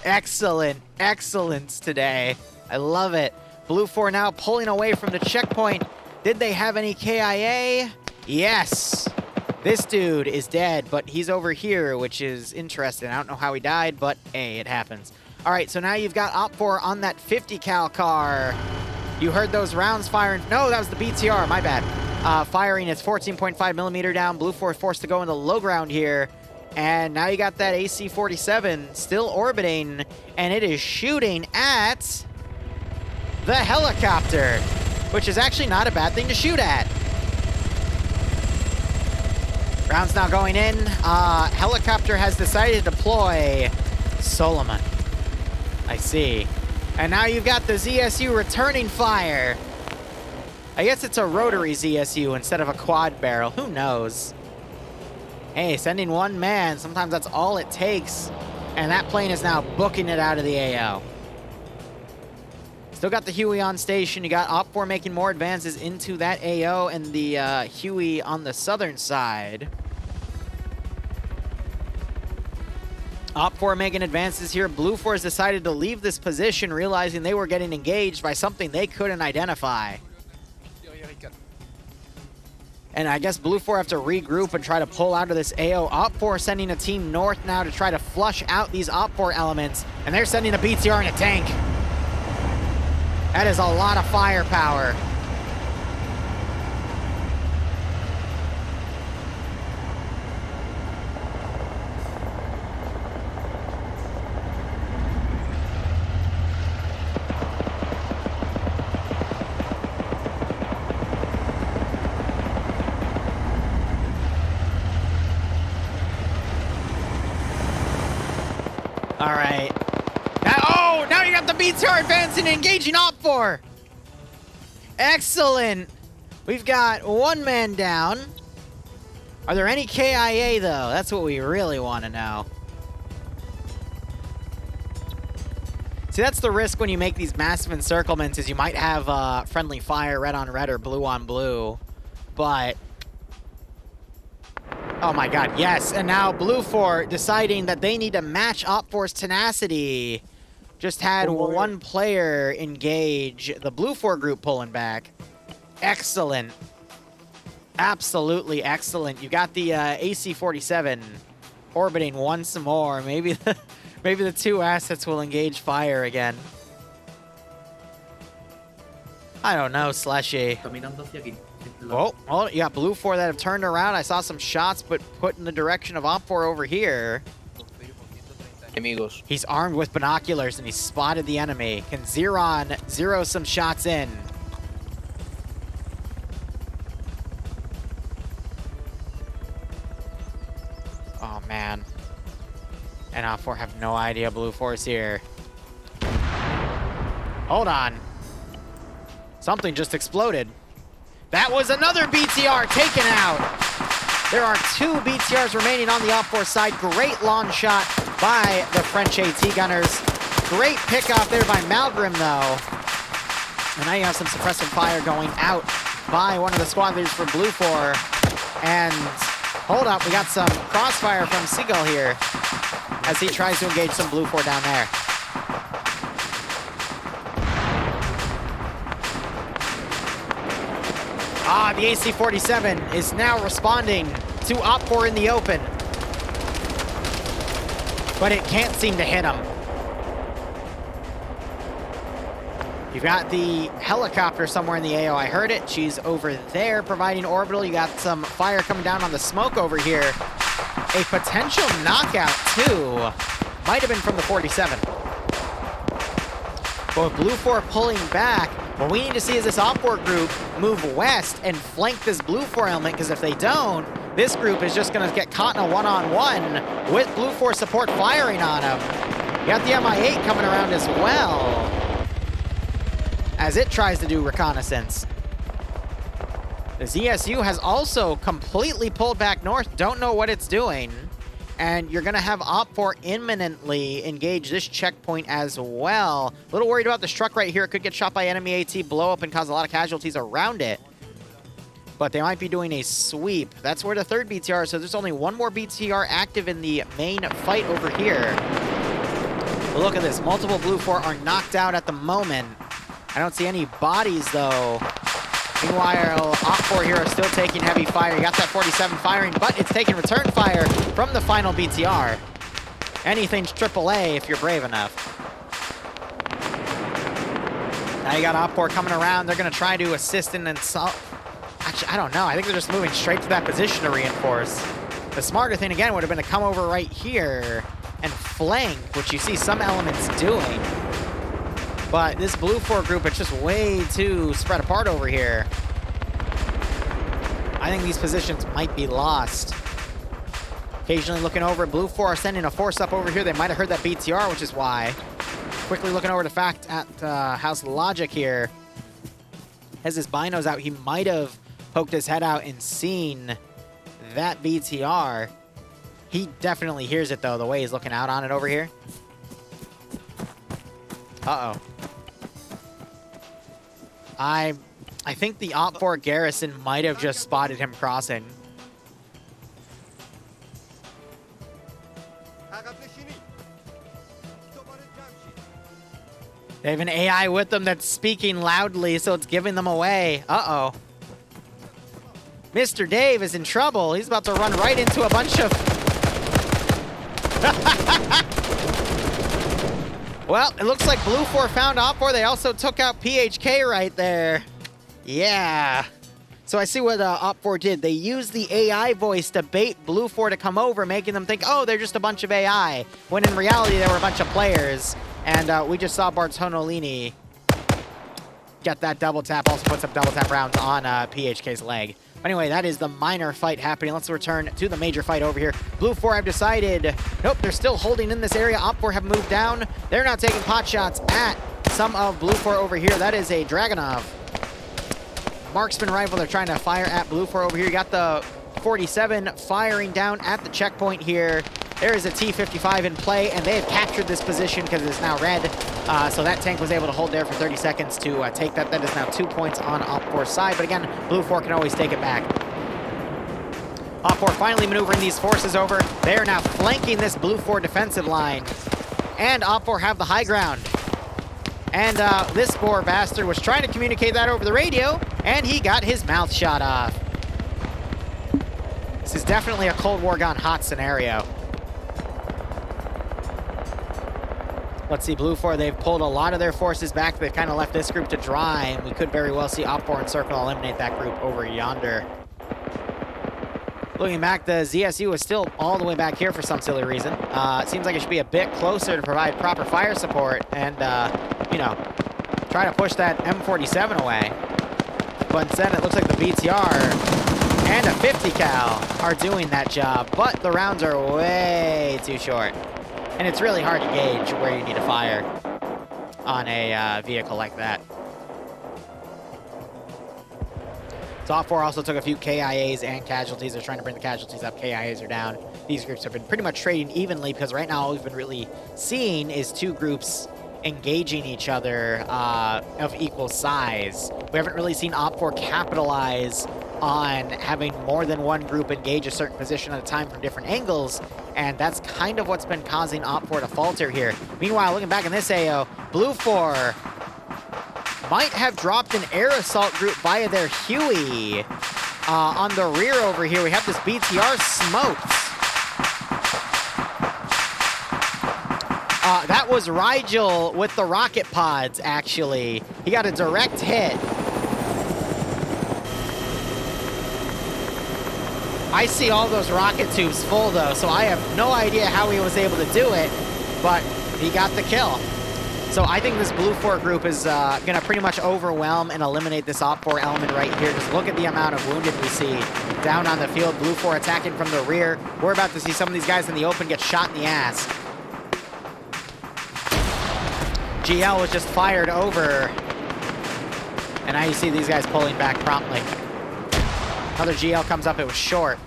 A: Excellent, excellence today. I love it. Blue 4 now pulling away from the checkpoint. Did they have any KIA? Yes. This dude is dead, but he's over here, which is interesting. I don't know how he died, but hey, it happens. All right, so now you've got OPFOR on that 50 cal car. You heard those rounds firing. No, that was the BTR, my bad. Firing its 14.5 millimeter down. Blue 4 forced to go into low ground here. And now you got that AC-47 still orbiting, and it is shooting at the helicopter, which is actually not a bad thing to shoot at. Rounds now going in. Helicopter has decided to deploy Solomon. I see. And now you've got the ZSU returning fire. I guess it's a rotary ZSU instead of a quad barrel. Who knows? Hey, sending one man, sometimes that's all it takes. And that plane is now booking it out of the AO. Still got the Huey on station. You got OPFOR making more advances into that AO and the Huey on the southern side. OPFOR making advances here. Blue 4 has decided to leave this position, realizing they were getting engaged by something they couldn't identify. And I guess Blue 4 have to regroup and try to pull out of this AO. OPFOR sending a team north now to try to flush out these OPFOR elements. And they're sending a BTR and a tank. That is a lot of firepower. All right. Now you got the BTR advancing and engaging OPFOR. Excellent. We've got one man down. Are there any KIA, though? That's what we really want to know. See, that's the risk when you make these massive encirclements, is you might have friendly fire, red on red or blue on blue. But... oh my god, yes. And now Blue 4 deciding that they need to match OPFOR's tenacity. Just had one player engage. The Blue 4 group pulling back. Excellent. Absolutely excellent. You got the AC-47 orbiting once more. Maybe the two assets will engage fire again. I don't know, Slushy. Oh, you got Blue 4 that have turned around. I saw some shots, but put in the direction of OPFOR over here. He's armed with binoculars, and he's spotted the enemy. Can Zeron zero some shots in? Oh, man. And OPFOR have no idea Blue 4 is here. Hold on. Something just exploded. That was another BTR taken out. There are 2 BTRs remaining on the OPFOR side. Great launch shot by the French AT gunners. Great pickoff there by Malgrim, though. And now you have some suppressive fire going out by one of the squad leaders for Blue 4. And hold up, we got some crossfire from Seagull here as he tries to engage some Blue 4 down there. The AC-47 is now responding to OPFOR in the open. But it can't seem to hit him. You've got the helicopter somewhere in the AO. I heard it. She's over there providing orbital. You got some fire coming down on the smoke over here. A potential knockout, too. Might have been from the 47. But with Blue 4 pulling back, what we need to see is this OPFOR group move west and flank this Blue 4 element, because if they don't, this group is just going to get caught in a one-on-one with Blue 4 support firing on him. You got the MI-8 coming around as well as it tries to do reconnaissance. The ZSU has also completely pulled back north. Don't know what it's doing. And you're going to have OPFOR imminently engage this checkpoint as well. A little worried about this truck right here. It could get shot by enemy AT, blow up, and cause a lot of casualties around it. But they might be doing a sweep. That's where the third BTR is, so there's only one more BTR active in the main fight over here. But look at this. Multiple Blue 4 are knocked out at the moment. I don't see any bodies, though. Meanwhile, OPFOR here are still taking heavy fire. You got that 47 firing, but it's taking return fire from the final BTR. Anything's AAA if you're brave enough. Now you got OFCRA coming around. They're going to try to assist and insult. Actually, I don't know. I think they're just moving straight to that position to reinforce. The smarter thing, again, would have been to come over right here and flank, which you see some elements doing. But this Blue 4 group is just way too spread apart over here. I think these positions might be lost. Occasionally looking over, Blue 4 are sending a force up over here. They might have heard that BTR, which is why. Quickly looking over the fact at House Logic here. Has his binos out, he might have poked his head out and seen that BTR. He definitely hears it, though, the way he's looking out on it over here. Uh-oh. I think the OFCRA garrison might have just spotted him crossing. They have an AI with them that's speaking loudly, so it's giving them away. Uh-oh. Mr. Dave is in trouble. He's about to run right into a bunch of... Well, it looks like Blue 4 found OFCRA. They also took out PHK right there. Yeah. So I see what OFCRA did. They used the AI voice to bait Blue 4 to come over, making them think, oh, they're just a bunch of AI, when in reality, they were a bunch of players. And we just saw Bartonolini get that double tap, also put some double tap rounds on PHK's leg. Anyway, that is the minor fight happening. Let's return to the major fight over here. Blue 4 have decided, nope, they're still holding in this area. OFCRA have moved down. They're now taking pot shots at some of Blue 4 over here. That is a Dragunov marksman rifle they're trying to fire at Blue 4 over here. You got the 47 firing down at the checkpoint here. There is a T-55 in play, and they have captured this position because it is now red. So that tank was able to hold there for 30 seconds to take that. That is now 2 points on OFCRA's side. But again, Blue 4 can always take it back. OFCRA finally maneuvering these forces over. They are now flanking this Blue 4 defensive line. And OFCRA have the high ground. And this poor bastard was trying to communicate that over the radio, and he got his mouth shot off. This is definitely a Cold War gone hot scenario. Let's see, Blue 4, they've pulled a lot of their forces back. They've kind of left this group to dry, and we could very well see OFCRA encircle and eliminate that group over yonder. Looking back, the ZSU is still all the way back here for some silly reason. It seems like it should be a bit closer to provide proper fire support and, you know, try to push that M47 away. But instead, it looks like the BTR and a 50 cal are doing that job, but the rounds are way too short. And it's really hard to gauge where you need to fire on a vehicle like that. So OFCRA also took a few KIAs and casualties. They're trying to bring the casualties up. KIAs are down. These groups have been pretty much trading evenly because right now all we've been really seeing is two groups engaging each other of equal size. We haven't really seen OFCRA capitalize on having more than one group engage a certain position at a time from different angles, and that's kind of what's been causing OFCRA to falter here. Meanwhile, looking back in this AO, Blue 4 might have dropped an air assault group via their Huey on the rear over here. We have this BTR smoked. That was Rigel with the rocket pods, actually. He got a direct hit. I see all those rocket tubes full, though, so I have no idea how he was able to do it, but he got the kill. So I think this Blue 4 group is going to pretty much overwhelm and eliminate this OFCRA element right here. Just look at the amount of wounded we see down on the field. Blue 4 attacking from the rear. We're about to see some of these guys in the open get shot in the ass. GL was just fired over. And now you see these guys pulling back promptly. Another GL comes up, it was short.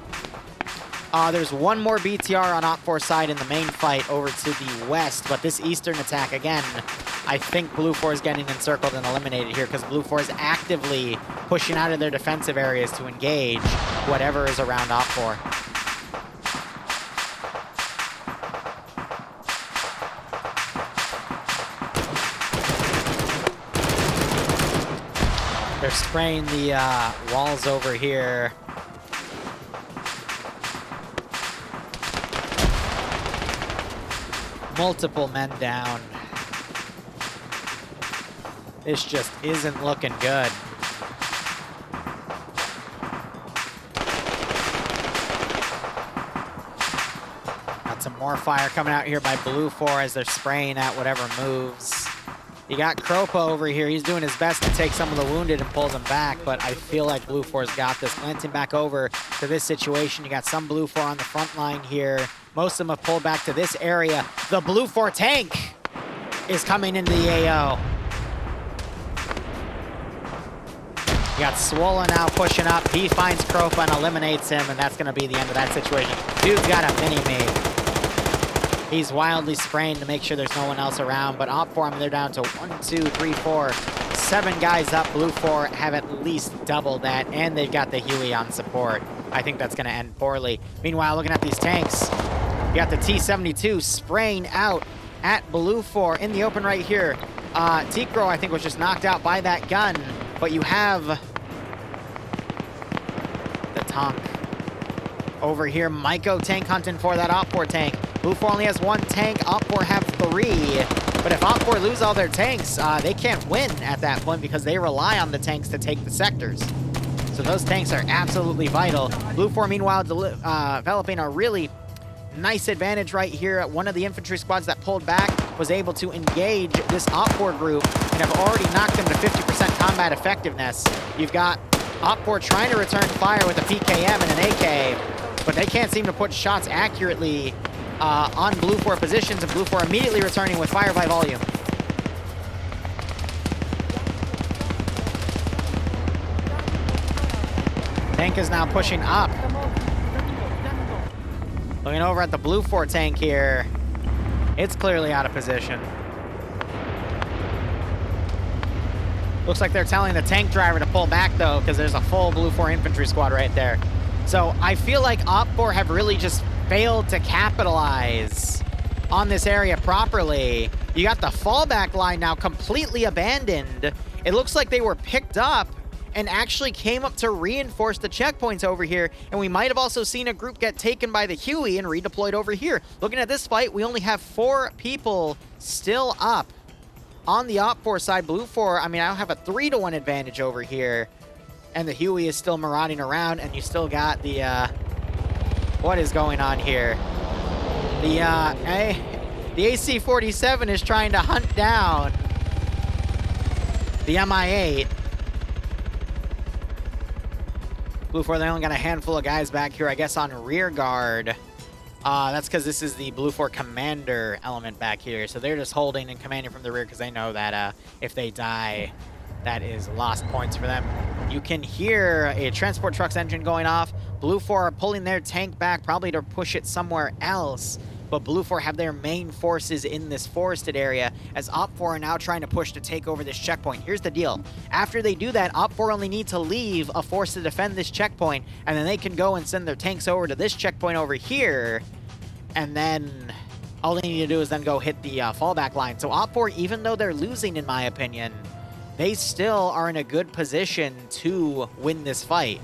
A: There's one more BTR on OFCRA's side in the main fight over to the west, but this eastern attack, again, I think Blue 4 is getting encircled and eliminated here because Blue 4 is actively pushing out of their defensive areas to engage whatever is around OFCRA. They're spraying the walls over here. Multiple men down. This just isn't looking good. Got some more fire coming out here by Blue 4 as they're spraying at whatever moves. You got Kropa over here. He's doing his best to take some of the wounded and pull them back, but I feel like Blue 4's got this. Glancing back over to this situation, you got some Blue 4 on the front line here. Most of them have pulled back to this area. The Blue 4 tank is coming into the AO. You got Swollen now pushing up. He finds Kropa and eliminates him, and that's going to be the end of that situation. Dude's got a mini-me. He's wildly spraying to make sure there's no one else around, but OFCRA, I mean, they're down to 1, 2, 3, 4, 7 guys up. Blue 4 have at least double that, and they've got the Huey on support. I think that's going to end poorly. Meanwhile, looking at these tanks, you got the T-72 spraying out at Blue 4 in the open right here. Tikro, I think, was just knocked out by that gun, but you have the tank over here. Maiko tank hunting for that OFCRA tank. Blue 4 only has 1 tank, OFCRA have 3. But if OFCRA lose all their tanks, they can't win at that point because they rely on the tanks to take the sectors. So those tanks are absolutely vital. Blue 4, meanwhile, developing a really nice advantage right here. One of the infantry squads that pulled back was able to engage this OFCRA group and have already knocked them to 50% combat effectiveness. You've got OFCRA trying to return fire with a PKM and an AK, but they can't seem to put shots accurately on Blue 4 positions, and Blue 4 immediately returning with fire by volume. Tank is now pushing up. Looking over at the Blue 4 tank here. It's clearly out of position. Looks like they're telling the tank driver to pull back, though, because there's a full Blue 4 infantry squad right there. So I feel like OFCRA have really just failed to capitalize on this area properly. You got the fallback line now completely abandoned. It looks like they were picked up and actually came up to reinforce the checkpoints over here, and we might have also seen a group get taken by the Huey and redeployed over here. Looking at this fight, we only have 4 people still up on the OFCRA side. Blue 4, I mean, I have a 3-to-1 advantage over here, and the Huey is still marauding around, and you still got the, what is going on here? The AC-47 is trying to hunt down the Mi-8. Blue 4, they only got a handful of guys back here, I guess, on rear guard. That's because this is the Blue 4 commander element back here. So they're just holding and commanding from the rear because they know that if they die, that is lost points for them. You can hear a transport truck's engine going off. Blue 4 are pulling their tank back, probably to push it somewhere else. But Blue 4 have their main forces in this forested area, as OPFOR are now trying to push to take over this checkpoint. Here's the deal. After they do that, OPFOR only need to leave a force to defend this checkpoint, and then they can go and send their tanks over to this checkpoint over here, and then all they need to do is then go hit the fallback line. So OPFOR, even though they're losing, in my opinion, they still are in a good position to win this fight.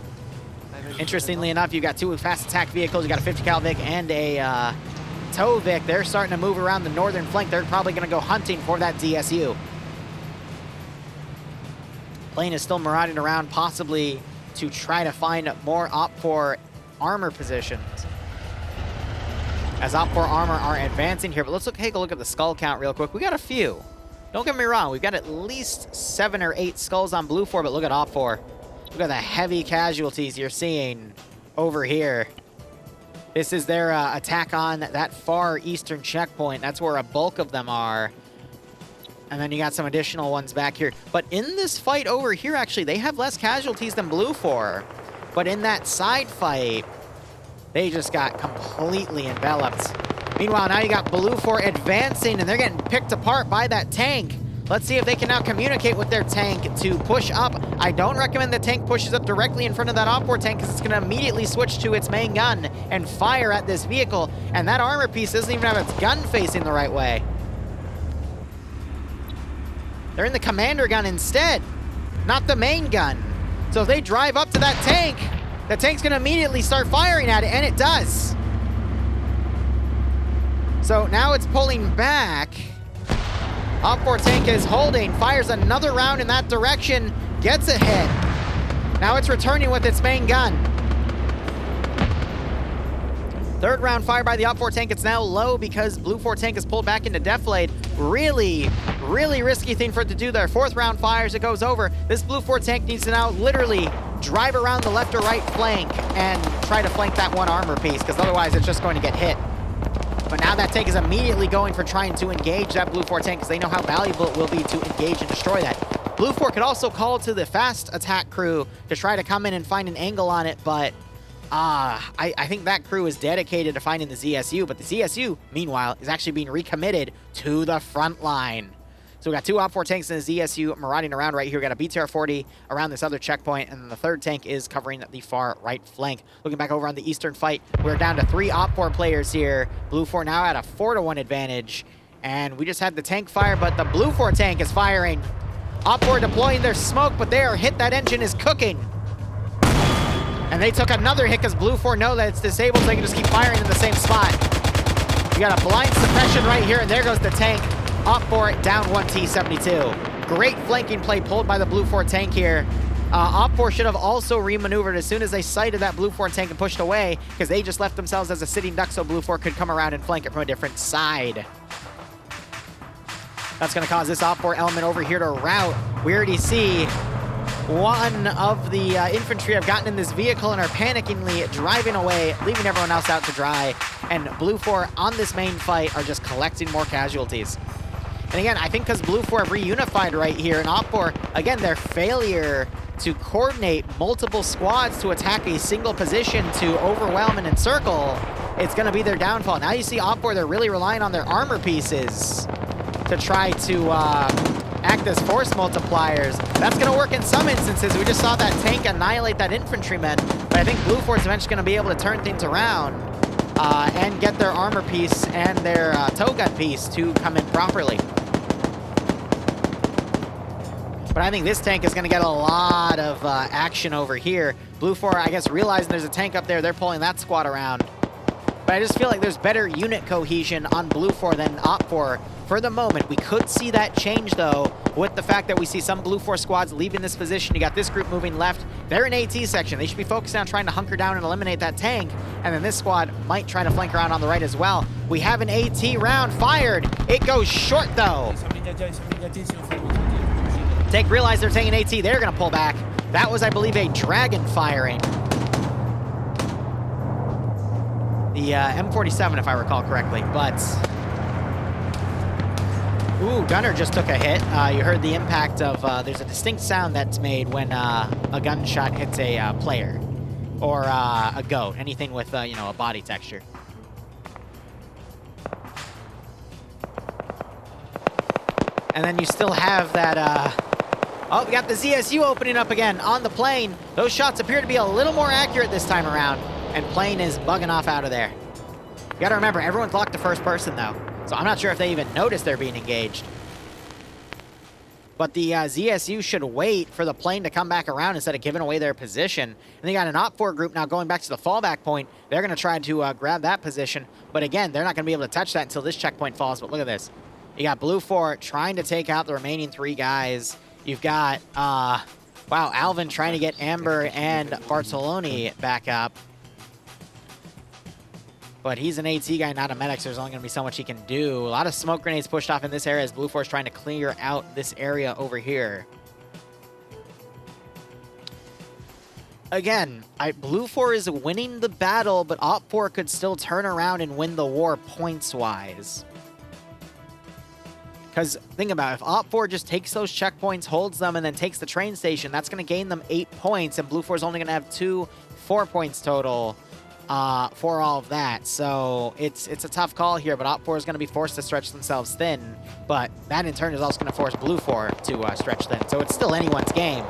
A: Interestingly enough, you've got 2 fast attack vehicles. You got a 50 cal Vic and a tow Vic. They're starting to move around the northern flank. They're probably going to go hunting for that DSU. Plane is still marauding around, possibly to try to find more OPFOR armor positions, as OPFOR armor are advancing here. But let's take a look at the skull count real quick. We got a few. Don't get me wrong. We've got at least 7 or 8 skulls on Blue 4, but look at OPFOR. Look at the heavy casualties you're seeing over here. This is their attack on that far eastern checkpoint. That's where a bulk of them are. And then you got some additional ones back here. But in this fight over here, actually, they have less casualties than Blue 4. But in that side fight, they just got completely enveloped. Meanwhile, now you got Blue 4 advancing, and they're getting picked apart by that tank. Let's see if they can now communicate with their tank to push up. I don't recommend the tank pushes up directly in front of that OPFOR tank, because it's going to immediately switch to its main gun and fire at this vehicle. And that armor piece doesn't even have its gun facing the right way. They're in the commander gun instead, not the main gun. So if they drive up to that tank, the tank's going to immediately start firing at it, and it does. So now it's pulling back. Op4 tank is holding, fires another round in that direction, gets a hit. Now it's returning with its main gun. Third round fired by the Op4 tank. It's now low because Blue 4 tank is pulled back into deflate. Really risky thing for it to do there. Fourth round fires, it goes over. This Blue 4 tank needs to now literally drive around the left or right flank and try to flank that one armor piece, because otherwise it's just going to get hit. But now that tank is immediately going for trying to engage that Blue 4 tank, because they know how valuable it will be to engage and destroy that. Blue 4 could also call to the fast attack crew to try to come in and find an angle on it, but I think that crew is dedicated to finding the ZSU, but the ZSU, meanwhile, is actually being recommitted to the front line. So we got two Op4 tanks and a ZSU marauding around right here. We got a BTR-40 around this other checkpoint, and then the third tank is covering the far right flank. Looking back over on the eastern fight, we're down to 3 Op4 players here. Blue 4 now at a 4-1 advantage, and we just had the tank fire, but the Blue 4 tank is firing. Op4 deploying their smoke, but they are hit. That engine is cooking. And they took another hit because Blue 4 know that it's disabled, so they can just keep firing in the same spot. We got a blind suppression right here, and there goes the tank. Op4 down 1 T-72. Great flanking play pulled by the Blue 4 tank here. Op4 should have also remaneuvered as soon as they sighted that Blue 4 tank and pushed away, because they just left themselves as a sitting duck so Blue 4 could come around and flank it from a different side. That's going to cause this Op4 element over here to rout. We already see one of the infantry have gotten in this vehicle and are panickingly driving away, leaving everyone else out to dry. And Blue 4 on this main fight are just collecting more casualties. And again, I think because Blue 4 have reunified right here, and Op4, again, their failure to coordinate multiple squads to attack a single position to overwhelm and encircle, it's going to be their downfall. Now you see Op4, they're really relying on their armor pieces to try to act as force multipliers. That's going to work in some instances. We just saw that tank annihilate that infantryman, but I think Blue 4 is eventually going to be able to turn things around and get their armor piece and their tow gun piece to come in properly. But I think this tank is going to get a lot of action over here. Blue 4, I guess, realizing there's a tank up there, they're pulling that squad around. But I just feel like there's better unit cohesion on Blue 4 than Op4 for the moment. We could see that change, though, with the fact that we see some Blue 4 squads leaving this position. You got this group moving left. They're in AT section. They should be focused on trying to hunker down and eliminate that tank. And then this squad might try to flank around on the right as well. We have an AT round fired. It goes short, though. Tank realized they're taking AT. They're going to pull back. That was, I believe, a Dragon firing. The M47, if I recall correctly, but... Ooh, Gunner just took a hit. You heard the impact of... there's a distinct sound that's made when a gunshot hits a player. Or a goat. Anything with, you know, a body texture. And then you still have that... Oh, we got the ZSU opening up again on the plane. Those shots appear to be a little more accurate this time around. And plane is bugging off out of there. You gotta remember, everyone's locked to first person, though. So I'm not sure if they even noticed they're being engaged. But the ZSU should wait for the plane to come back around instead of giving away their position. And they got an Op4 group now going back to the fallback point. They're gonna try to grab that position. But again, they're not gonna be able to touch that until this checkpoint falls. But look at this. You got Blue 4 trying to take out the remaining 3 guys. You've got, wow, Alvin trying to get Amber and Bartoloni back up. But he's an AT guy, not a medic, so there's only going to be so much he can do. A lot of smoke grenades pushed off in this area as Blue 4 is trying to clear out this area over here. Again, Blue 4 is winning the battle, but Op4 could still turn around and win the war points-wise. Because think about it, if Op4 just takes those checkpoints, holds them, and then takes the train station, that's going to gain them 8 points, and Blue 4 is only going to have 4 points total for all of that. So it's a tough call here, but Op4 is going to be forced to stretch themselves thin, but that in turn is also going to force Blue 4 to stretch thin. So it's still anyone's game.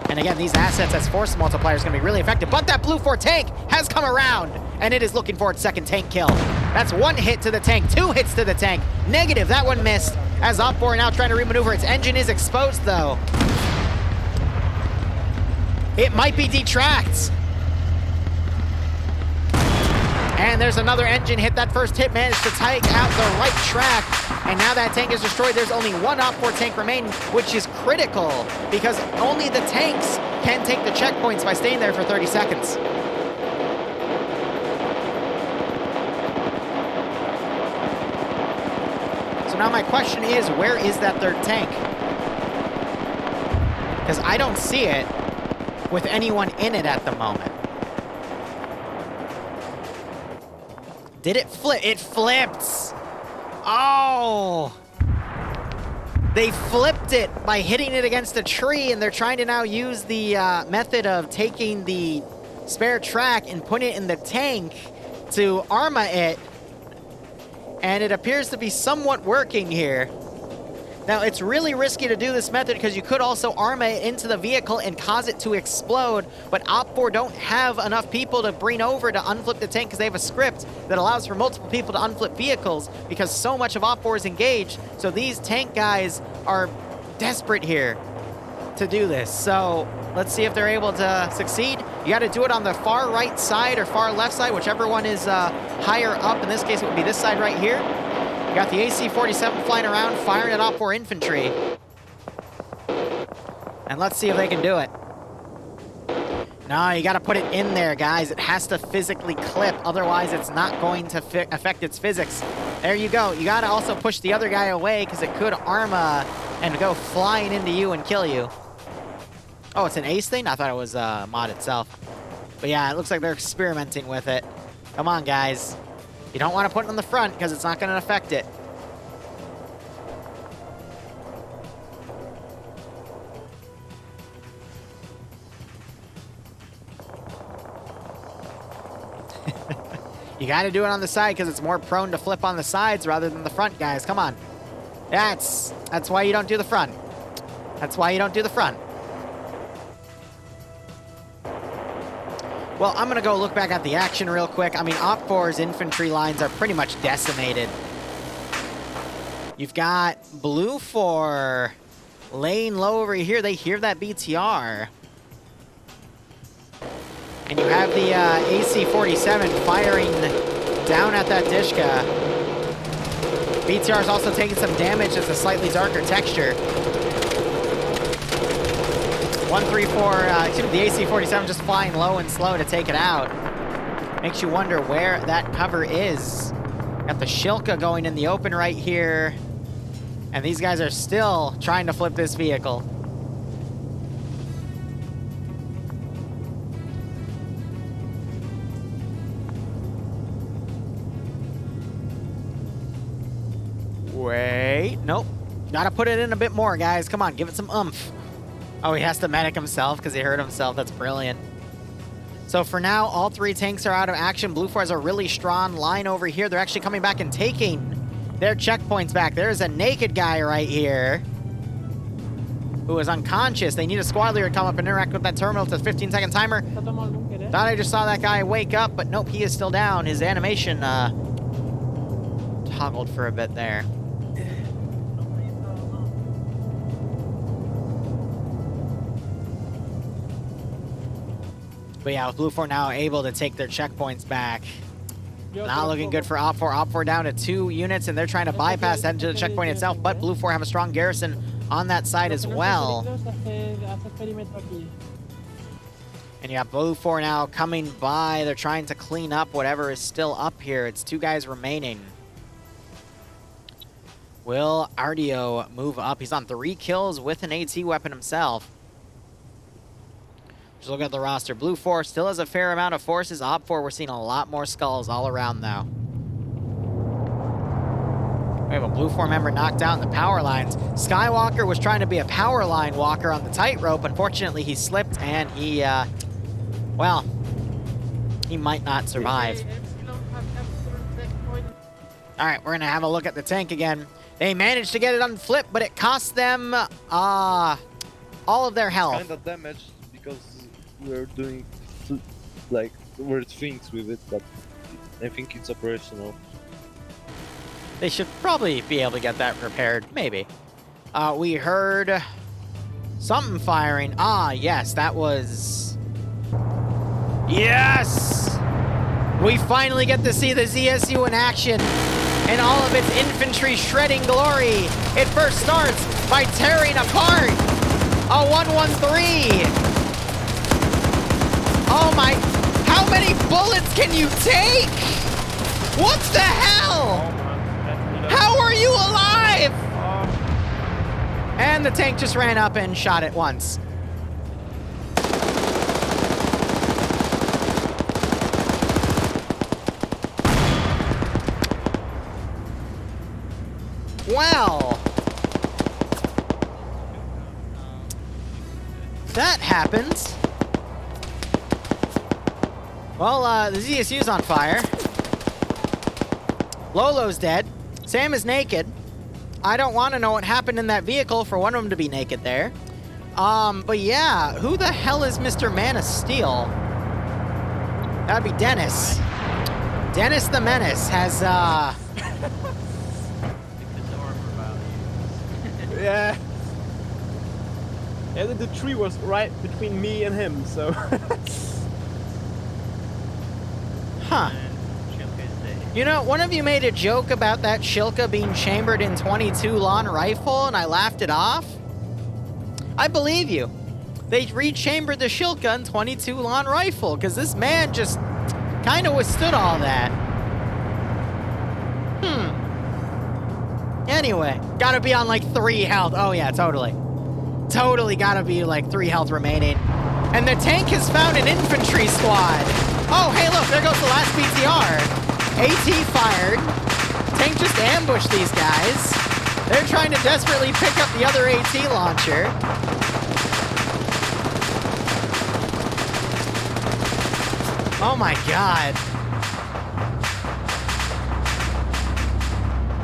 A: And again, these assets as force multipliers are going to be really effective, but that Blue 4 tank has come around, and it is looking for its second tank kill. That's 1 hit to the tank, 2 hits to the tank. Negative, that one missed, as Op4 now trying to remaneuver. Its engine is exposed, though. It might be detracked. And there's another engine hit. That first hit managed to take out the right track. And now that tank is destroyed. There's only one OPFOR tank remaining, which is critical because only the tanks can take the checkpoints by staying there for 30 seconds. So now my question is, where is that third tank? Because I don't see it with anyone in it at the moment. Did it flip? It flipped! Oh! They flipped it by hitting it against a tree, and they're trying to now use the method of taking the spare track and putting it in the tank to arma it. And it appears to be somewhat working here. Now, it's really risky to do this method because you could also arma it into the vehicle and cause it to explode, but OPFOR don't have enough people to bring over to unflip the tank because they have a script that allows for multiple people to unflip vehicles because so much of OPFOR is engaged. So these tank guys are desperate here to do this. So let's see if they're able to succeed. You got to do it on the far right side or far left side, whichever one is higher up. In this case, it would be this side right here. You got the AC-47 flying around, firing at OPFOR infantry. And let's see if they can do it. No, you got to put it in there, guys. It has to physically clip, otherwise it's not going to affect its physics. There you go. You got to also push the other guy away because it could arma and go flying into you and kill you. Oh, it's an ace thing? I thought it was mod itself. But yeah, it looks like they're experimenting with it. Come on, guys. You don't want to put it on the front because it's not going to affect it. You got to do it on the side because it's more prone to flip on the sides rather than the front, guys. Come on. That's why you don't do the front. That's why you don't do the front. Well, I'm going to go look back at the action real quick. I mean, OPFOR's infantry lines are pretty much decimated. You've got Blue 4 laying low over here. They hear that BTR. And you have the AC-47 firing down at that Dishka. BTR is also taking some damage. It's a slightly darker texture. 134, the AC-47 just flying low and slow to take it out. Makes you wonder where that cover is. Got the Shilka going in the open right here. And these guys are still trying to flip this vehicle. Wait, nope. Gotta put it in a bit more, guys. Come on, give it some oomph. Oh, he has to medic himself because he hurt himself. That's brilliant. So for now, all three tanks are out of action. Blue 4 has a really strong line over here. They're actually coming back and taking their checkpoints back. There's a naked guy right here who is unconscious. They need a squad leader to come up and interact with that terminal to the 15-second timer. Thought I just saw that guy wake up, but nope, he is still down. His animation toggled for a bit there. But yeah, with Blue 4 now able to take their checkpoints back. Not looking good for OPFOR. OPFOR down to 2 units, and they're trying to bypass that into the checkpoint itself, but Blue 4 have a strong garrison on that side as well. And you got Blue 4 now coming by. They're trying to clean up whatever is still up here. It's 2 guys remaining. Will Ardio move up? He's on 3 kills with an AT weapon himself. Just look at the roster. Blue 4 still has a fair amount of forces. OPFOR, we're seeing a lot more skulls all around now. We have a Blue 4 member knocked out in the power lines. Skywalker was trying to be a power line walker on the tightrope. Unfortunately, he slipped and he, well, he might not survive. All right, we're going to have a look at the tank again. They managed to get it unflipped, but it cost them all of their health.
J: Kind of damage because we're doing like weird things with it, but I think it's operational.
A: They should probably be able to get that repaired, maybe. We heard something firing. Ah, yes, that was... Yes! We finally get to see the ZSU in action in all of its infantry shredding glory. It first starts by tearing apart a 113. Oh my, how many bullets can you take? What the hell? How are you alive? And the tank just ran up and shot it once. Well, that happens. Well, the ZSU's on fire. Lolo's dead. Sam is naked. I don't want to know what happened in that vehicle for one of them to be naked there. But yeah, who the hell is Mr. Man of Steel? That'd be Dennis. Dennis the Menace has,
G: Yeah. Yeah, the tree was right between me and him, so.
A: Huh. You know, one of you made a joke about that Shilka being chambered in 22 Lawn rifle, and I laughed it off. I believe you. They rechambered the Shilka in 22 Lawn rifle, because this man just kind of withstood all that. Anyway, gotta be on like 3 health. Oh yeah, totally. Totally gotta be like 3 health remaining. And the tank has found an infantry squad. Oh, hey look, there goes the last BTR. AT fired. Tank just ambushed these guys. They're trying to desperately pick up the other AT launcher. Oh my god.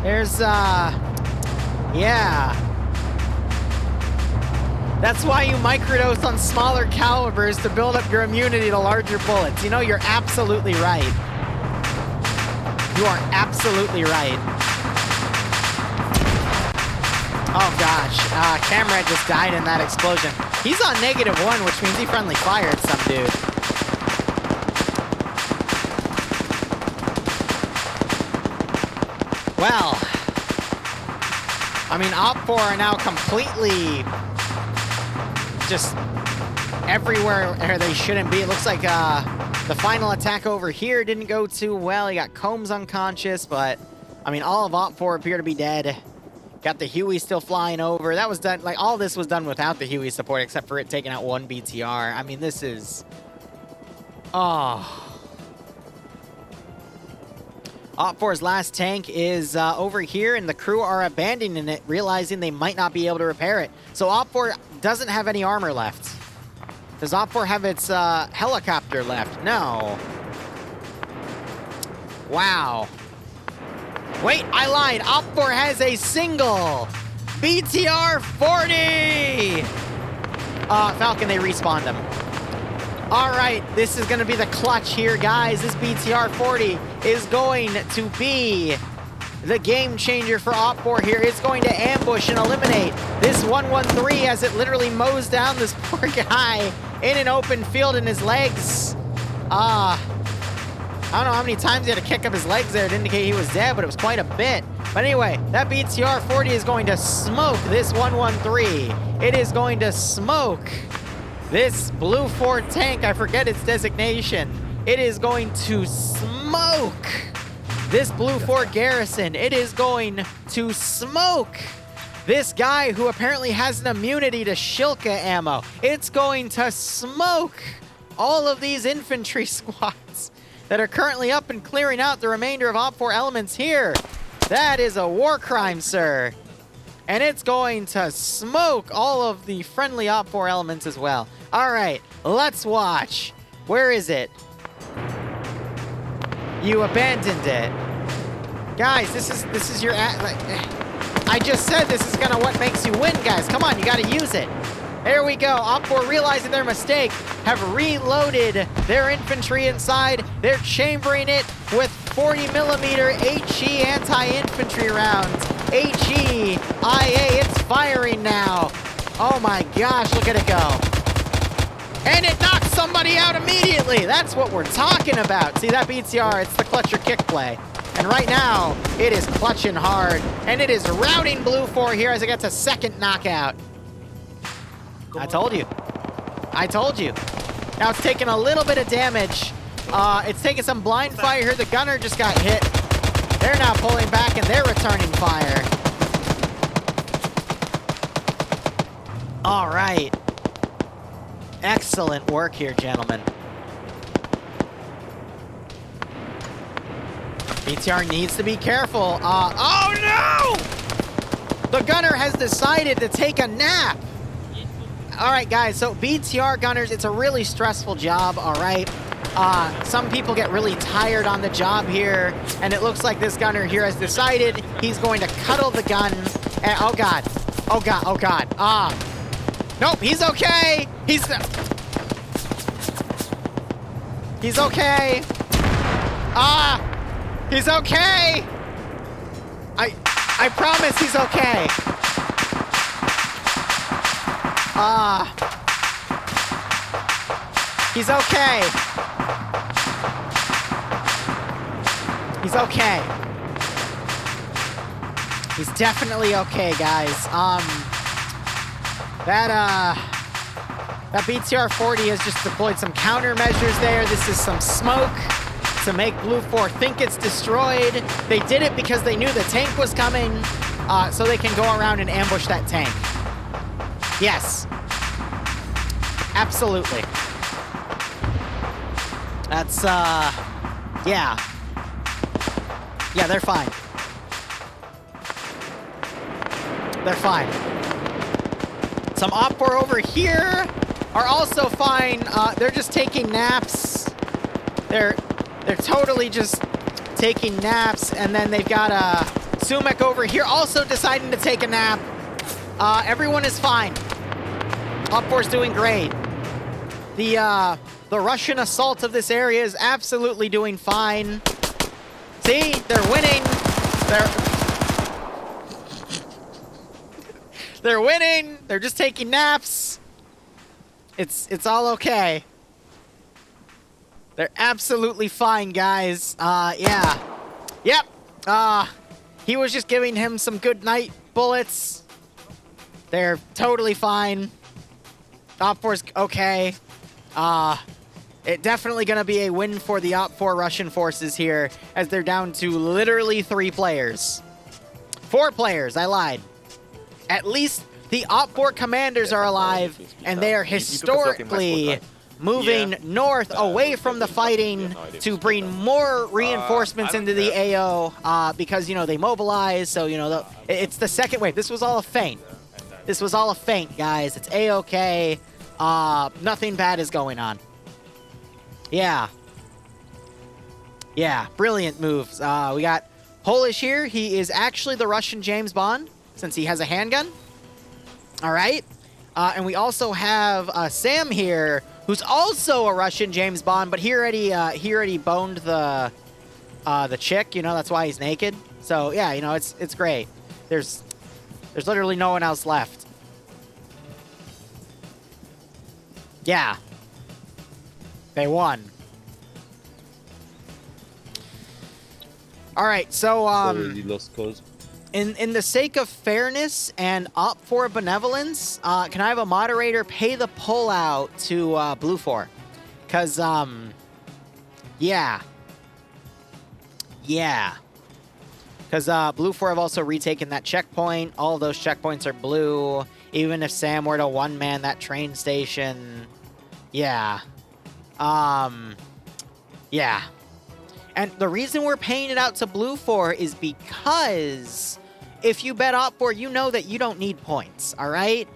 A: There's, yeah. That's why you microdose on smaller calibers to build up your immunity to larger bullets. You know, you're absolutely right. You are absolutely right. Oh gosh, Camrad just died in that explosion. He's on -1, which means he friendly fired some dude. Well, I mean, OPFOR are now completely just everywhere where they shouldn't be. It looks like the final attack over here didn't go too well. He got Combs unconscious, but I mean, all of OPFOR appear to be dead. Got the Huey still flying over. That was done, like, all this was done without the Huey support, except for it taking out 1 BTR. I mean, this is... Oh... OPFOR's last tank is over here, and the crew are abandoning it, realizing they might not be able to repair it. So OPFOR doesn't have any armor left. Does OPFOR have its helicopter left? No. Wow. Wait, I lied. OPFOR has a single BTR 40! Falcon, they respawned him. All right, this is going to be the clutch here, guys. This BTR 40 is going to be the game changer for OPFOR here. It's going to ambush and eliminate this 113 as it literally mows down this poor guy in an open field in his legs. I don't know how many times he had to kick up his legs there to indicate he was dead, but it was quite a bit. But anyway, that BTR 40 is going to smoke this 113. It is going to smoke this Blue Fort tank. I forget its designation. It is going to smoke this Blue Fort garrison. It is going to smoke this guy who apparently has an immunity to Shilka ammo. It's going to smoke all of these infantry squads that are currently up and clearing out the remainder of OPFOR elements here. That is a war crime, sir. And it's going to smoke all of the friendly OPFOR elements as well. All right, let's watch. Where is it? You abandoned it. Guys, this is your... I just said this is gonna what makes you win, guys. Come on, you gotta use it. There we go. OPFOR, realizing their mistake, have reloaded their infantry inside. They're chambering it with 40mm HE anti-infantry rounds. HE, IA, it's firing now. Oh my gosh, look at it go. And it knocks some somebody out immediately. That's what we're talking about. See that BTR? It's the clutch or kick play. And right now, it is clutching hard. And it is routing Blue 4 here as it gets a second knockout. I told you. I told you. Now it's taking a little bit of damage. It's taking some blind fire here. The gunner just got hit. They're now pulling back and they're returning fire. All right. Excellent work here, gentlemen. BTR needs to be careful. Oh no! The gunner has decided to take a nap. All right, guys, so BTR gunners, it's a really stressful job, all right? Some people get really tired on the job here, and it looks like this gunner here has decided he's going to cuddle the gun. And, oh God, oh God, oh God. Nope, he's okay. He's okay. He's okay. I promise he's okay. He's okay. He's okay. He's definitely okay, guys. That BTR-40 has just deployed some countermeasures there. This is some smoke to make Blue 4 think it's destroyed. They did it because they knew the tank was coming, so they can go around and ambush that tank. Yes. Absolutely. That's, yeah. Yeah, they're fine. They're fine. Some OFCRA over here are also fine. They're just taking naps. They're totally just taking naps, and then they've got Sumek over here also deciding to take a nap. Everyone is fine. OFCRA's doing great. The Russian assault of this area is absolutely doing fine. See, they're winning. They're winning. They're just taking naps. It's all okay. They're absolutely fine, guys. Yeah. Yep. He was just giving him some good night bullets. They're totally fine. OPFOR's okay. It definitely gonna be a win for the OPFOR Russian forces here, as they're down to literally 3 players. 4 players, I lied. At least the OPFOR commanders are alive, and they are historically moving north away from the fighting to bring more reinforcements into the AO, because, you know, they mobilize, so, you know, it's the second wave. This was all a feint. This was all a feint, guys. It's A-okay. Nothing bad is going on. Yeah. Yeah, brilliant moves. We got Polish here. He is actually the Russian James Bond, since he has a handgun. All right. And we also have Sam here, who's also a Russian James Bond, but he already boned the chick. You know, that's why he's naked. So yeah, you know, it's great. There's literally no one else left. Yeah. They won. All right, so
J: Already lost cause.
A: in the sake of fairness and OPFOR benevolence, can I have a moderator pay the pullout to Blue 4? Cause yeah. Because Blue 4 have also retaken that checkpoint. All of those checkpoints are blue. Even if Sam were to one-man that train station. Yeah. Yeah. And the reason we're paying it out to Blue 4 is because if you bet OPFOR, you know that you don't need points, all right?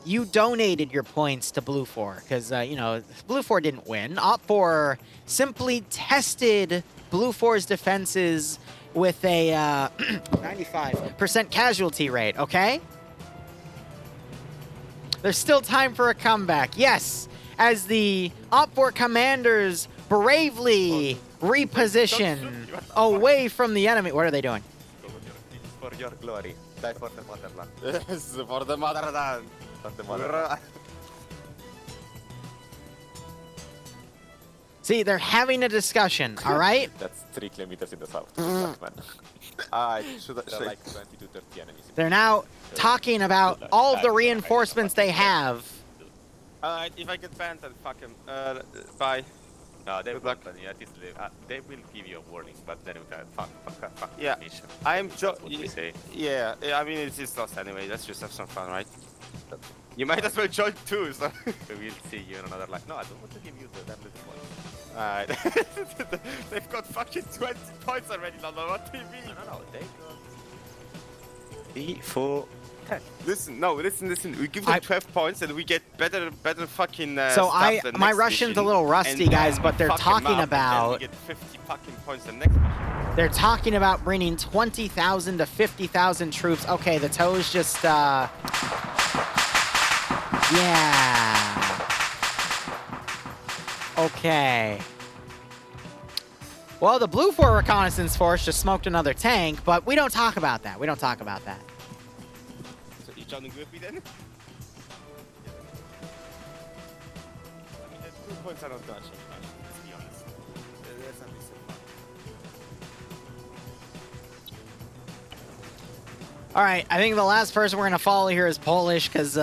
A: You donated your points to Blue 4 because, you know, Blue 4 didn't win. OPFOR simply tested Blue 4's defenses with a 95% casualty rate, okay? There's still time for a comeback. Yes, as the OPFOR commanders bravely reposition away from the enemy. What are they doing?
B: For your glory. Die for the motherland.
K: Yes, for the motherland.
B: For the motherland.
A: See, they're having a discussion, all right?
B: That's 3 kilometers in the south.
A: Mm.
B: Man.
J: Should
B: There are like 20 to 30 enemies.
A: They're now talking about all of the reinforcements they have.
B: If I get banned, then fuck him. Bye. No, they won't ban you. At least they will give you a warning, but then we can fuck
K: Yeah,
B: mission.
K: I'm
B: That's what we say.
K: Yeah, I mean it's lost anyway. Let's just have some fun, right? You might as well join too. So
B: We'll see you in another life. No, I don't want to give you the damn little points.
K: alright. They've got fucking 20 points already, London. What do you mean?
B: No, they got...
K: E4. Listen. We give them 12 points and we get better fucking.
A: So
K: stuff the
A: my
K: next
A: Russian's
K: mission,
A: a little rusty,
K: and
A: guys, but they're
K: fuck 'em
A: talking
K: up, and then
A: about.
K: we get 50 fucking points the next mission.
A: They're talking about bringing 20,000 to 50,000 troops. Okay, the toe's just. Yeah. Okay. Well, the Blue 4 Reconnaissance Force just smoked another tank, but we don't talk about that. We don't talk about that.
K: So you joining with me then? I mean, the 2 points are not gonna change much. Let's be honest. Let's not be so fun.
A: All right, I think the last person we're gonna follow here is Polish, because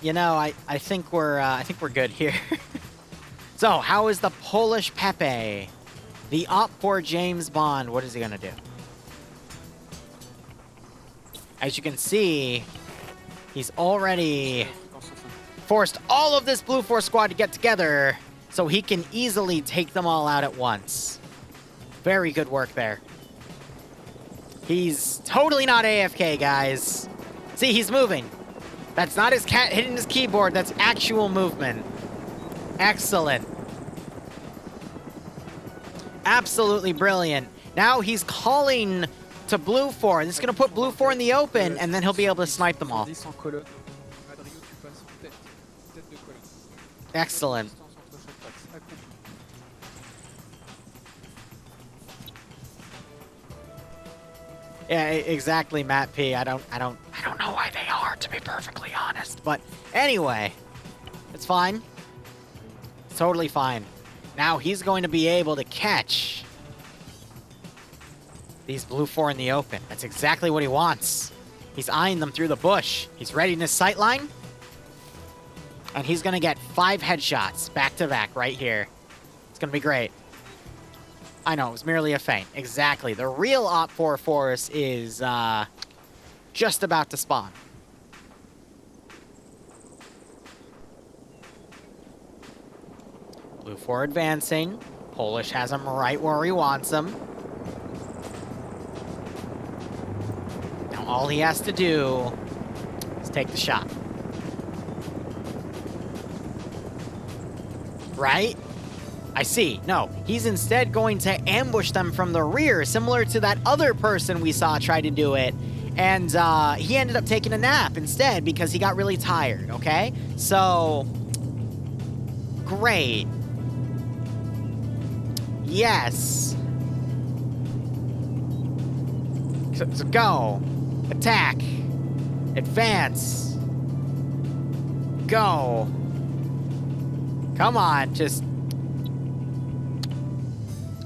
A: you know, I think we're good here. So, how is the Polish Pepe? The Op4 James Bond, what is he gonna do? As you can see, he's already forced all of this Blue 4 squad to get together so he can easily take them all out at once. Very good work there. He's totally not AFK, guys. See, he's moving. That's not his cat hitting his keyboard, that's actual movement. Excellent. Absolutely brilliant. Now he's calling to Blue 4. This is going to put Blue 4 in the open, and then he'll be able to snipe them all. Excellent. Yeah, exactly, Matt P. I don't know why they are, to be perfectly honest. But anyway, it's fine. It's totally fine. Now he's going to be able to catch these Blue 4 in the open. That's exactly what he wants. He's eyeing them through the bush. He's ready in his sight line. And he's going to get 5 headshots back to back right here. It's going to be great. I know, it was merely a feint. Exactly. The real Op4 force is just about to spawn. Blue 4 advancing. Polish has him right where he wants him. Now all he has to do is take the shot. Right? I see. No, he's instead going to ambush them from the rear, similar to that other person we saw try to do it. And he ended up taking a nap instead because he got really tired, okay? So, great. Yes. So go. Attack. Advance. Go. Come on, just...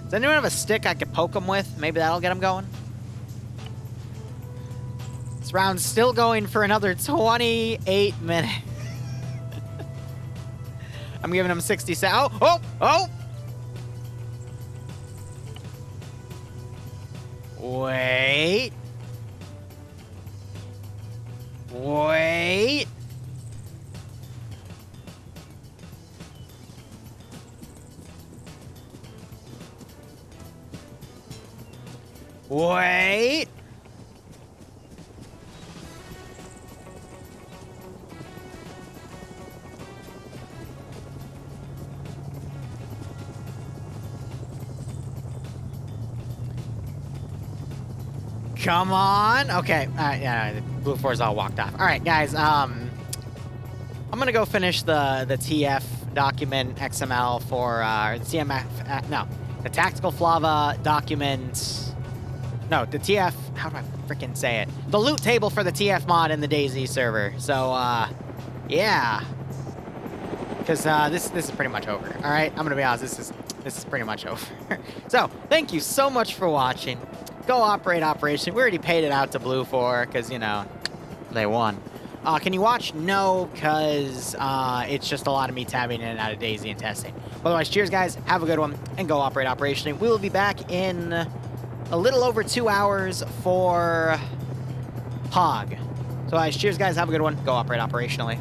A: Does anyone have a stick I could poke him with? Maybe that'll get him going. This round's still going for another 28 minutes. I'm giving him 60 seconds. Oh! Wait. Wait. Wait. Come on. Okay. Yeah, the Blue 4's all walked off. All right, guys. I'm gonna go finish the TF document XML for the TMF. No, the tactical Flava document. No, the TF. How do I freaking say it? The loot table for the TF mod in the DayZ server. So, yeah. Because this is pretty much over. All right. I'm gonna be honest. this is pretty much over. So, thank you so much for watching. Go operate operation. We already paid it out to Blue for, because, you know, they won. Can you watch? No, because it's just a lot of me tabbing in and out of Daisy and testing. Otherwise, cheers, guys. Have a good one, and go operate operationally. We will be back in a little over 2 hours for POG. So, cheers, guys. Have a good one. Go operate operationally.